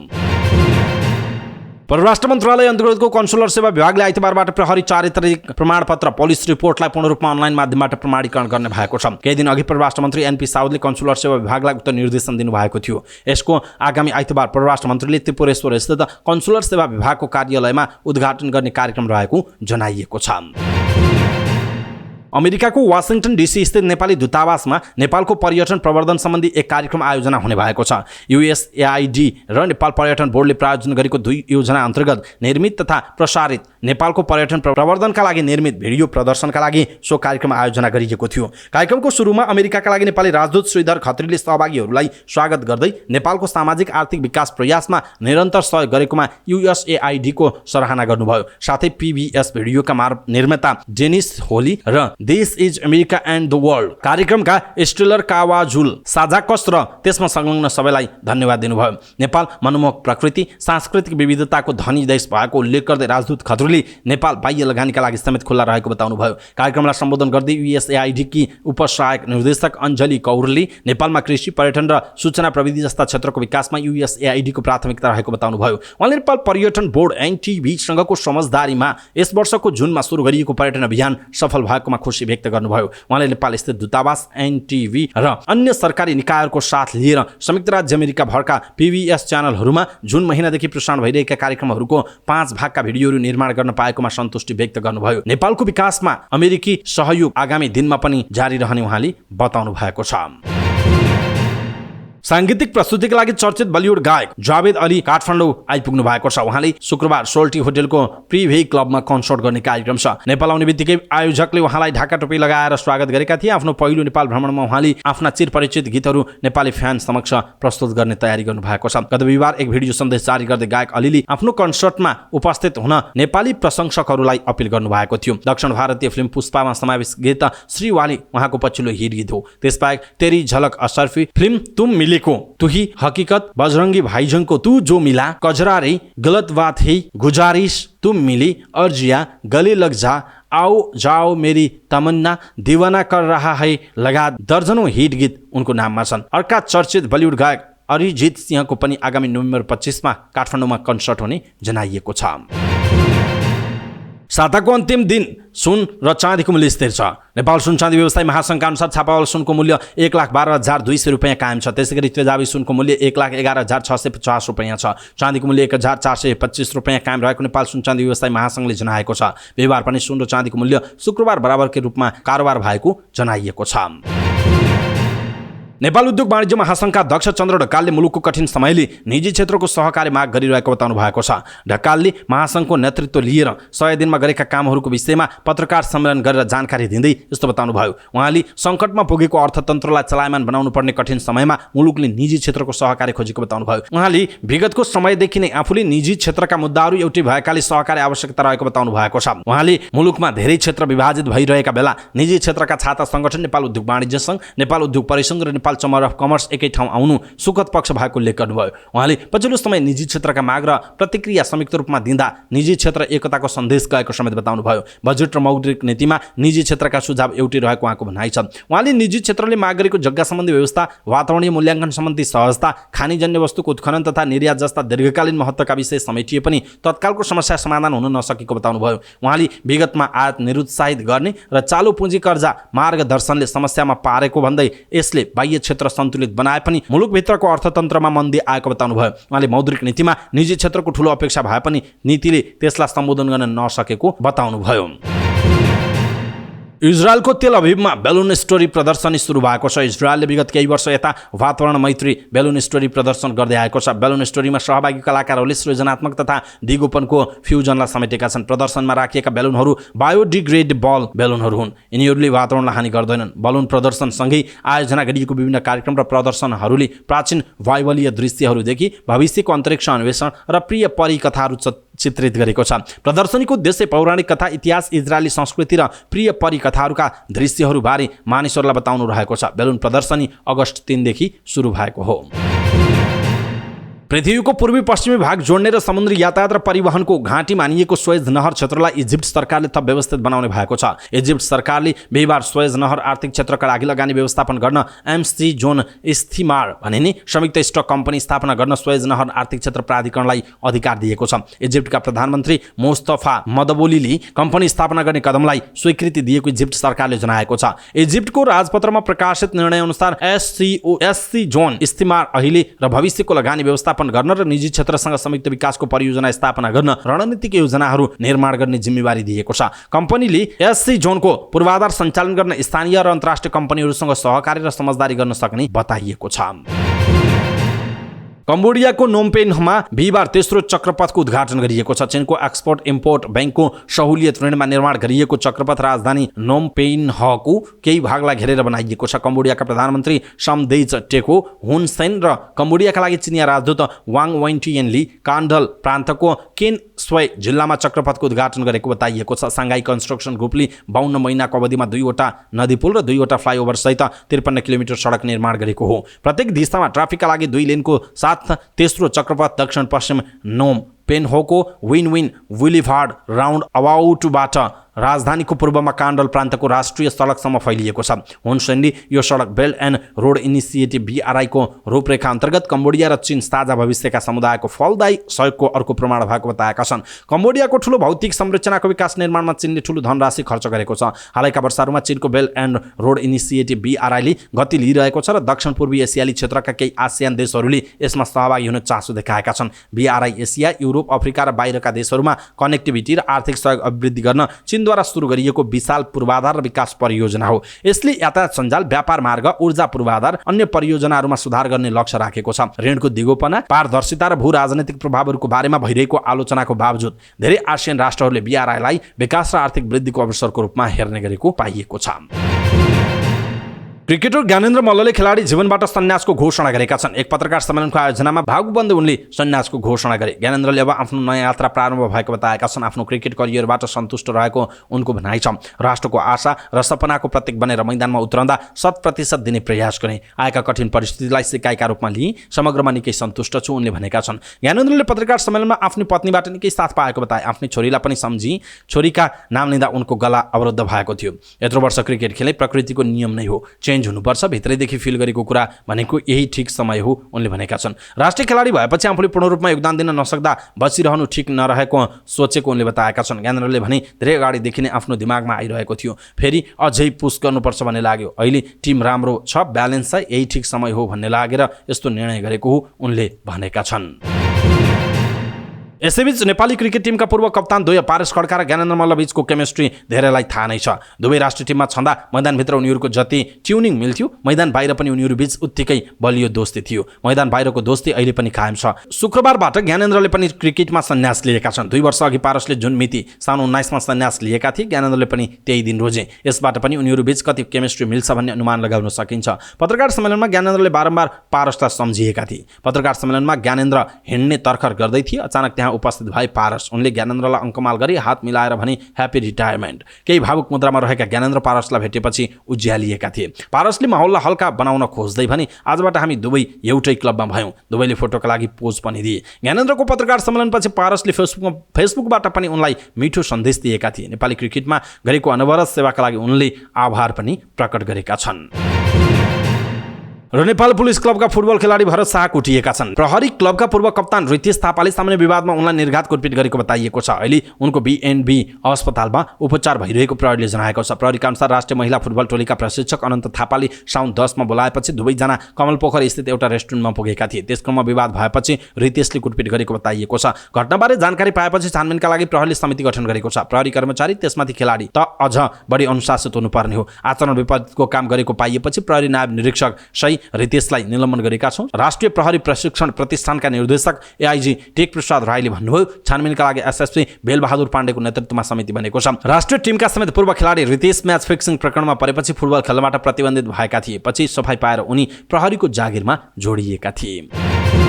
A: परराष्ट्र मन्त्रालय अन्तर्गतको कन्सुलर सेवा विभागले आइतबारबाट प्रहरी चारित्रिक प्रमाणपत्र पुलिस रिपोर्टलाई पूर्ण रूपमा अनलाइन माध्यमबाट प्रमाणीकरण गर्ने भएको छ। केही दिन अघि परराष्ट्र मन्त्री एनपी साउदले कन्सुलर सेवा विभागलाई उक्त निर्देशन दिनुभएको थियो। यसको आगामी आइतबार परराष्ट्र मन्त्रीले त्रिपुरेश्वर स्थित कन्सुलर सेवा विभागको कार्यालयमा उद्घाटन गर्ने कार्यक्रम रहेको जनाइएको छ। अमेरिकाको वाशिंटन डीसी स्थित नेपाली दूतावासमा नेपालको पर्यटन प्रवर्धन सम्बन्धी एक कार्यक्रम आयोजना हुने भएको छ। युएसएआईडी र नेपाल पर्यटन बोर्डले प्रायोजन गरेको 2 योजना अन्तर्गत निर्मित तथा प्रसारित नेपालको पर्यटन प्रवर्धनका लागि निर्मित भिडियो प्रदर्शनका लागि सो कार्यक्रम आयोजना गरिएको थियो। कार्यक्रमको सुरुमा अमेरिकाका लागि नेपाली राजदूत श्रीधर खत्रीले सहभागीहरूलाई स्वागत गर्दै नेपालको सामाजिक आर्थिक विकास प्रयासमा निरन्तर सहयोग गरेकोमा युएसएआईडी को सराहना गर्नुभयो। साथै पीबीएस भिडियोका निर्माता डेनिस होली र this is America and the world कार्यक्रमका स्टेलर कावाजुल साझाकस र त्यसमा संलग्न सबैलाई धन्यवाद दिनुभयो। नेपाल मनमोहक प्रकृति सांस्कृतिक विविधताको धनी देश भएको उल्लेख गर्दै राजदूत खत्रीले नेपाल बाह्य लगानीका लागि समेत खुल्ला रहेको बताउनुभयो। कार्यक्रमलाई सम्बोधन गर्दै युएसएआईडी की उपसहायक निर्देशक अञ्जली कौरले नेपालमा कृषि पर्यटन र सूचना प्रविधि जस्ता क्षेत्रको विकासमा युएसएआईडी को प्राथमिकता रहेको बताउनुभयो। उहाँले नेपाल पर्यटन बोर्ड एनटिबी सँगको समझदारीमा यस वर्षको जुनमा सुरु गरिएको पर्यटन अभियान सफल भएकोमा खुसी व्यक्त गर्नुभयो। उहाँले नेपाल स्थित दूतावास, एनटिभी र अन्य सरकारी निकायहरूको साथ लिएर संयुक्त राज्य अमेरिका भरका PBS च्यानलहरूमा जुन महिनादेखि प्रसारण भइरहेका कार्यक्रमहरूको 5 भागका भिडियोहरू निर्माण गर्न पाएकोमा सन्तुष्टि व्यक्त गर्नुभयो। नेपालको विकासमा अमेरिकी सहयोग आगामी दिनमा पनि जारी रहने उहाँले बताउनु भएको छ। सांगीतिक प्रस्तुतिका लागि चर्चित बलिउड गायक जावेद अली काठमाडौँ आइपुग्नु भएको छ। उहाँले शुक्रबार सोल्टी होटलको प्रिभे क्लबमा कन्सर्ट गर्ने कार्यक्रम छ। नेपाल आउने बित्तिकै आयोजकले उहाँलाई ढाका टोपी लगाएर स्वागत गरेका थिए। आफ्नो पहिलो नेपाल भ्रमणमा उहाँले आफ्ना चिरपरिचित गीतहरू नेपाली फ्यान समक्ष प्रस्तुत गर्ने तयारी गर्नु भएको छ। गत बिहिबार एक भिडियो सन्देश जारी गर्दै गायक अलीले आफ्नो कन्सर्टमा उपस्थित हुन नेपाली प्रशंसकहरूलाई अपील गर्नुभएको थियो। दक्षिण भारतीय फिल्म पुष्पामा समावेश गीत श्रीवाली उहाँको पछिल्लो हिट गीत हो। त्यसबाहेक तेरी झलक असरफी फिल्म तुम मिले को तुही हकीकत, बजरंगी भाईजान को तू जो मिला, कजरारे, गलत बात है, गुजारिश, तुम मिली, अर्जिया, गले लग जा, आओ जाओ मेरी तमन्ना, दीवाना कर रहा है लगा दर्जनौं हिट गीत उनको नाममा छन्। अर्का चर्चित बलिउड गायक अरिजित सिंहको पनि आगामी नोभेम्बर 25 मा काठमाडौँमा कन्सर्ट हुने जनाइएको छ। साताको अन्तिम दिन सुन र चाँदीको मूल्य स्थिर छ। नेपाल सुन चाँदी व्यवसायी महासङ्घका अनुसार छापावाल सुनको मूल्य 1,12,200 रुपियाँ कायम छ। त्यसै गरी तेजाबी सुनको मूल्य 1,11,650 रुपियाँ छ। चाँदीको मूल्य 1,425 रुपियाँ कायम रहेको नेपाल सुन चाँदी व्यवसायी महासङ्घले जनाएको छ। बिहिबार पनि सुन र चाँदीको मूल्य शुक्रबार बराबरकै रूपमा कारोबार भएको जनाइएको छ। नेपाल उद्योग वाणिज्य महासङ्घका अध्यक्ष चन्द्र ढकालले मुलुकको कठिन समयले निजी क्षेत्रको सहकारी माग गरिरहेको बताउनु भएको छ। ढकालले महासङ्घको नेतृत्व लिएर 100 दिनमा गरेका कामहरूको विषयमा पत्रकार सम्मेलन गरेर जानकारी दिँदै यस्तो बताउनु भयो। उहाँले सङ्कटमा पुगेको अर्थतन्त्रलाई चलायमान बनाउनु पर्ने कठिन समयमा मुलुकले निजी क्षेत्रको सहकारी खोजेको बताउनु भयो। उहाँले विगतको समयदेखि नै आफूले निजी क्षेत्रका मुद्दाहरू एउटै भएकाले सहकारी आवश्यकता रहेको बताउनु भएको छ। उहाँले मुलुकमा धेरै क्षेत्र विभाजित भइरहेका बेला निजी क्षेत्रका छाता सङ्गठन नेपाल उद्योग वाणिज्य सङ्घ, नेपाल उद्योग परिसङ्घ र नेपाल चम्बर अफ कमर्स एकै ठाउँ आउनु सुखद पक्ष भएको उल्लेख गर्नुभयो। उहाँले पछिल्लो समय निजी क्षेत्रका माग र प्रतिक्रिया संयुक्त रूपमा दिँदा निजी क्षेत्र एकताको सन्देश गएको समेत बताउनु भयो। बजेट र मौद्रिक नीतिमा निजी क्षेत्रका सुझाव एउटै रहेको उहाँको भनाइ छ। उहाँले निजी क्षेत्रले माग गरेको जग्गा सम्बन्धी व्यवस्था, वातावरणीय मूल्याङ्कन सम्बन्धी सहजता, खानीजन्य वस्तुको उत्खनन तथा निर्यात जस्ता दीर्घकालीन महत्त्वका विषय समेटिए पनि तत्कालको समस्या समाधान हुन नसकेको बताउनु भयो। उहाँले विगतमा आयात निरुत्साहित गर्ने र चालु पुँजी कर्जा मार्गदर्शनले समस्यामा पारेको भन्दै यसले बाह्य क्षेत्र सन्तुलित बनाए पनि मुलुकभित्रको अर्थतन्त्रमा मन्दी आएको बताउनु भयो। उहाँले मौद्रिक नीतिमा निजी क्षेत्रको ठूलो अपेक्षा भए पनि नीतिले त्यसलाई सम्बोधन गर्न नसकेको बताउनु भयो। इजरायलको तेल अभिवमा बेलुन स्टोरी प्रदर्शनी सुरु भएको छ। इजरायलले विगत केही वर्ष यता वातावरण मैत्री बेलुन स्टोरी प्रदर्शन गर्दै आएको छ। बेलुन स्टोरीमा सहभागी कलाकारहरूले सृजनात्मक तथा दिगोपनको फ्युजनलाई समेटेका छन्। प्रदर्शनमा राखिएका बेलुनहरू बायोडिग्रेडेबल बेलुनहरू हुन्। यिनीहरूले वातावरणलाई हानि गर्दैनन्। बलुन प्रदर्शनसँगै आयोजना गरिएको विभिन्न कार्यक्रम र प्रदर्शनहरूले प्राचीन बाइबलीय दृश्यहरूदेखि भविष्यको अन्तरिक्ष अन्वेषण र प्रिय परिकथाहरू चित्रित गरेको छ। प्रदर्शनीको उद्देश्य पौराणिक कथा, इतिहास, इजरायली संस्कृति र प्रिय परिकथाहरूका दृश्यहरूबारे मानिसहरूलाई बताउनु रहेको छ। बेलुन प्रदर्शनी अगस्त 3 देखि सुरु भएको हो। पृथ्वीको पूर्वी पश्चिमी भाग जोड्ने र समुद्री यातायात र परिवहनको घाँटी मानिएको स्वेज नहर क्षेत्रलाई इजिप्ट सरकारले थप व्यवस्थित बनाउने भएको छ। इजिप्ट सरकारले बिहिबार स्वेज नहर आर्थिक क्षेत्रका लागि लगानी व्यवस्थापन गर्न एमसी जोन इस्थिमार भनिने संयुक्त स्टक कम्पनी स्थापना गर्न स्वेज नहर आर्थिक क्षेत्र प्राधिकरणलाई अधिकार दिएको छ। इजिप्टका प्रधानमन्त्री मोस्तफा मदबोलीले कम्पनी स्थापना गर्ने कदमलाई स्वीकृति दिएको इजिप्ट सरकारले जनाएको छ। इजिप्टको राजपत्रमा प्रकाशित निर्णय अनुसार एससी जोन इस्थिमार अहिले र भविष्यको लगानी व्यवस्थापन गर्न र निजी क्षेत्रसँग संयुक्त विकासको परियोजना स्थापना गर्न रणनीतिक योजनाहरू निर्माण गर्ने जिम्मेवारी दिएको छ। कम्पनीले एससी जोनको पूर्वाधार सञ्चालन गर्न स्थानीय र अन्तर्राष्ट्रिय कम्पनीहरूसँग सहकारी र समझदारी गर्न सक्ने बताइएको छ। कम्बोडियाको नोमपेनमा बिहिबार तेस्रो चक्रपथको उद्घाटन गरिएको छ। चीनको एक्सपोर्ट इम्पोर्ट बैंकको सहुलियत ऋणमा निर्माण गरिएको चक्रपथ राजधानी नोमपेन्हको केही भागलाई घेरेर बनाइएको छ। कम्बोडियाका प्रधानमन्त्री समदेच टेको हुन सेन र कम्बोडियाका लागि चिनिया राजदूत वाङ वेन्टियनले कान्डल प्रान्तको केन स्वे जिल्लामा चक्रपथको उद्घाटन गरेको बताइएको छ। सांघाई कन्स्ट्रक्सन ग्रुपले 52 महिनाको अवधिमा 2वटा नदी पुल र 2वटा फ्लाइओभर सहित 53 किलोमिटर सडक निर्माण गरेको हो। प्रत्येक दिशामा ट्राफिकका लागि 2 लेनको साथ तेस्रो चक्रपथ दक्षिण पश्चिम नोम पेन्होको विन विन बुलेभार्ड राउन्ड अबाउटबाट राजधानीको पूर्वमा काण्डल प्रान्तको राष्ट्रिय सडकसम्म फैलिएको छ। हुनसेनले यो सडक belt and road initiative BRI को रूपरेखा अन्तर्गत कम्बोडिया र चीन साझा भविष्यका समुदायको फलदायी सहयोगको अर्को प्रमाण भएको बताएका छन्। कम्बोडियाको ठूलो भौतिक संरचनाको विकास निर्माणमा चीनले ठूलो धनराशि खर्च गरेको छ। हालैका वर्षहरूमा चीनको belt and road initiative BRI ले गति लिइरहेको छ र दक्षिण पूर्वी एसियाली क्षेत्रका केही आसियान देशहरूले यसमा सहभागी हुन चासो देखाएका छन्। BRI एसिया, युरोप, अफ्रिका र बाहिरका देशहरूमा कनेक्टिभिटी र आर्थिक सहयोग अभिवृद्धि गर्न चीनद्वारा सुरु गरिएको विशाल पूर्वाधार र विकास परियोजना हो। यसले यातायात सञ्जाल, व्यापार मार्ग, ऊर्जा पूर्वाधार, अन्य परियोजनाहरूमा सुधार गर्ने लक्ष्य राखेको छ। ऋणको दिगोपना, पारदर्शिता र भू राजनैतिक प्रभावहरूको बारेमा भइरहेको आलोचनाको बावजुद धेरै आसियान राष्ट्रहरूले BRI लाई विकास र आर्थिक वृद्धिको अवसरको रूपमा हेर्ने गरेको पाइएको छ। क्रिकेटर ज्ञानेन्द्र मल्लले खेलाडी जीवनबाट सन्यासको घोषणा गरेका छन्। एक पत्रकार सम्मेलनको आयोजनामा भावुक बन्दै उनले सन्यासको घोषणा गरे। ज्ञानेन्द्रले अब आफ्नो नयाँ यात्रा प्रारम्भ भएको बताएका छन्। आफ्नो क्रिकेट करियरबाट सन्तुष्ट रहेको उनको भनाइ छ। राष्ट्रको आशा र सपनाको प्रतीक बनेर मैदानमा उत्रँदा 100% दिने प्रयास गरे। आएका कठिन परिस्थितिलाई सिकाइका रूपमा लिई समग्रमा निकै सन्तुष्ट छु उनले भनेका छन्। ज्ञानेन्द्रले पत्रकार सम्मेलनमा आफ्नो पत्नीबाट निकै साथ पाएको बताए। आफ्नै छोरीलाई पनि सम्झी छोरीका नाम लिँदा उनको गला अवरुद्ध भएको थियो। यत्रो वर्ष क्रिकेट खेले प्रकृतिको नियम नै हो, हुनुपर्छ, भित्रैदेखि फिल गरेको कुरा भनेको यही ठिक समय हो उनले भनेका छन्। राष्ट्रिय खेलाडी भएपछि आफूले पूर्ण रूपमा योगदान दिन नसक्दा बसिरहनु ठिक नरहेको सोचेको उनले बताएका छन्। ज्ञानेन्द्रले भने धेरै अगाडिदेखि नै आफ्नो दिमागमा आइरहेको थियो, फेरि अझै पुस गर्नुपर्छ भन्ने लाग्यो। अहिले टिम राम्रो छ, ब्यालेन्स छ, यही ठिक समय हो भन्ने लागेर यस्तो निर्णय गरेको हो उनले भनेका छन्। यसैबीच नेपाली क्रिकेट टिमका पूर्व कप्तान द्वय पारस खड्का र ज्ञानेन्द्र मल्ल बीचको केमिस्ट्री धेरैलाई थाहा नै छ। दुवै राष्ट्रिय टिममा छँदा मैदानभित्र उनीहरूको जति ट्युनिङ मिल्थ्यो, मैदान बाहिर पनि उनीहरू बीच उत्तिकै बलियो दोस्ती थियो। मैदान बाहिरको दोस्ती अहिले पनि कायम छ। शुक्रबारबाट ज्ञानेन्द्रले पनि क्रिकेटमा सन्यास लिएका छन्। 2 वर्ष अघि पारसले जुन मिति साउन 19 मा सन्यास लिएका थिए, ज्ञानेन्द्रले पनि त्यही दिन रोजे। यसबाट पनि उनीहरू बीच कति केमिस्ट्री मिल्छ भन्ने अनुमान लगाउन सकिन्छ। पत्रकार सम्मेलनमा ज्ञानेन्द्रले बारम्बार पारसलाई सम्झिएका थिए। पत्रकार सम्मेलनमा ज्ञानेन्द्र हिँड्ने तर्खर गर्दै थिए। अचानक त्यहाँ उपस्थित भए पारस। उनले ज्ञानेन्द्रलाई अङ्कमाल गरी हात मिलाएर भने ह्यापी रिटायरमेन्ट। केही भावुक मुद्रामा रहेका ज्ञानेन्द्र पारसलाई भेटेपछि उज्यालिएका थिए। पारसले माहौललाई हल्का बनाउन खोज्दै भने आजबाट हामी दुवै एउटै क्लबमा भयौँ। दुवैले फोटोका लागि पोज पनि दिए। ज्ञानेन्द्रको पत्रकार सम्मेलनपछि पारसले फेसबुकबाट पनि उनलाई मिठो सन्देश दिएका थिए। नेपाली क्रिकेटमा गरेको अनवरत सेवाका लागि उनले आभार पनि प्रकट गरेका छन्। र नेपाल पुलिस क्लबका फुटबल खेलाडी भरत शाह कुटिएका छन्। प्रहरी क्लबका पूर्व कप्तान रितेश थापाले सामान्य विवादमा उनलाई निर्घात कुटपिट गरेको बताइएको छ। अहिले उनको BNB अस्पतालमा उपचार भइरहेको प्रहरीले जनाएको छ। प्रहरीका अनुसार राष्ट्रिय महिला फुटबल टोलीका प्रशिक्षक अनन्त थापाले साउन 10 मा बोलाएपछि दुवैजना कमलपोखर स्थित एउटा रेस्टुरेन्टमा पुगेका थिए। त्यसक्रममा विवाद भएपछि रितेशले कुटपिट गरेको बताइएको छ। घटनाबारे जानकारी पाएपछि छानबिनका लागि प्रहरीले समिति गठन गरेको छ। प्रहरी कर्मचारी त्यसमाथि खेलाडी त अझ बढी अनुशासित हुनुपर्ने हो। आचरण विपरीतको काम गरेको पाइएपछि प्रहरी नायब निरीक्षक सही रितेशलाई निलम्बन गरेका छौं। राष्ट्रिय प्रहरी प्रशिक्षण प्रतिष्ठानका निर्देशक AIG टेक प्रसाद राईले भन्नुभयो, छानबिनका लागि SSP बेलबहादुर पाण्डेको नेतृत्वमा समिति बनेको छ। राष्ट्रिय टिमका समेत पूर्व खेलाडी रितेश म्याच फिक्सिङ प्रकरणमा परेपछि फुटबल खेल्नबाट प्रतिबन्धित भएका थिए। पछि सफाई पाएर उनी प्रहरीको जागिरमा जोडिएका थिए।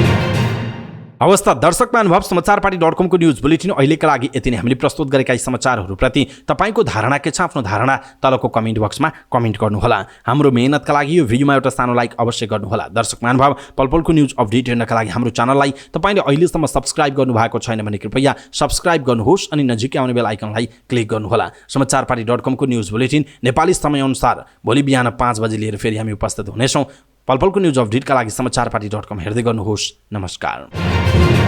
A: अवस्था दर्शक महानुभाव, समाचारपाटी.com को न्यूज बुलेटिन अहिलेका लागि यति नै। हामीले प्रस्तुत गरेका यी समाचारहरूप्रति तपाईको धारणा के छ? आफ्नो धारणा तलको कमेन्ट बक्समा कमेन्ट गर्नुहोला। हाम्रो मेहनतका लागि यो भिडियोमा एउटा सानो लाइक अवश्य गर्नुहोला। दर्शक महानुभाव, पलपलको न्यूज अपडेट हेर्नका लागि हाम्रो च्यानललाई तपाईले अहिलेसम्म सब्स्क्राइब गर्नुभएको छैन भने कृपया सब्स्क्राइब गर्नुहोस् अनि नजिकै आउने बेल आइकनलाई क्लिक गर्नुहोला। समाचारपाटी.com को न्यूज बुलेटिन नेपाली समयअनुसार भोलि बिहान 5 बजे लिएर फेरि हामी उपस्थित हुनेछौँ। पलपलको न्यूज अपडेटका लागि समाचारपाटी.com हेर्दै गर्नुहोस्। नमस्कार।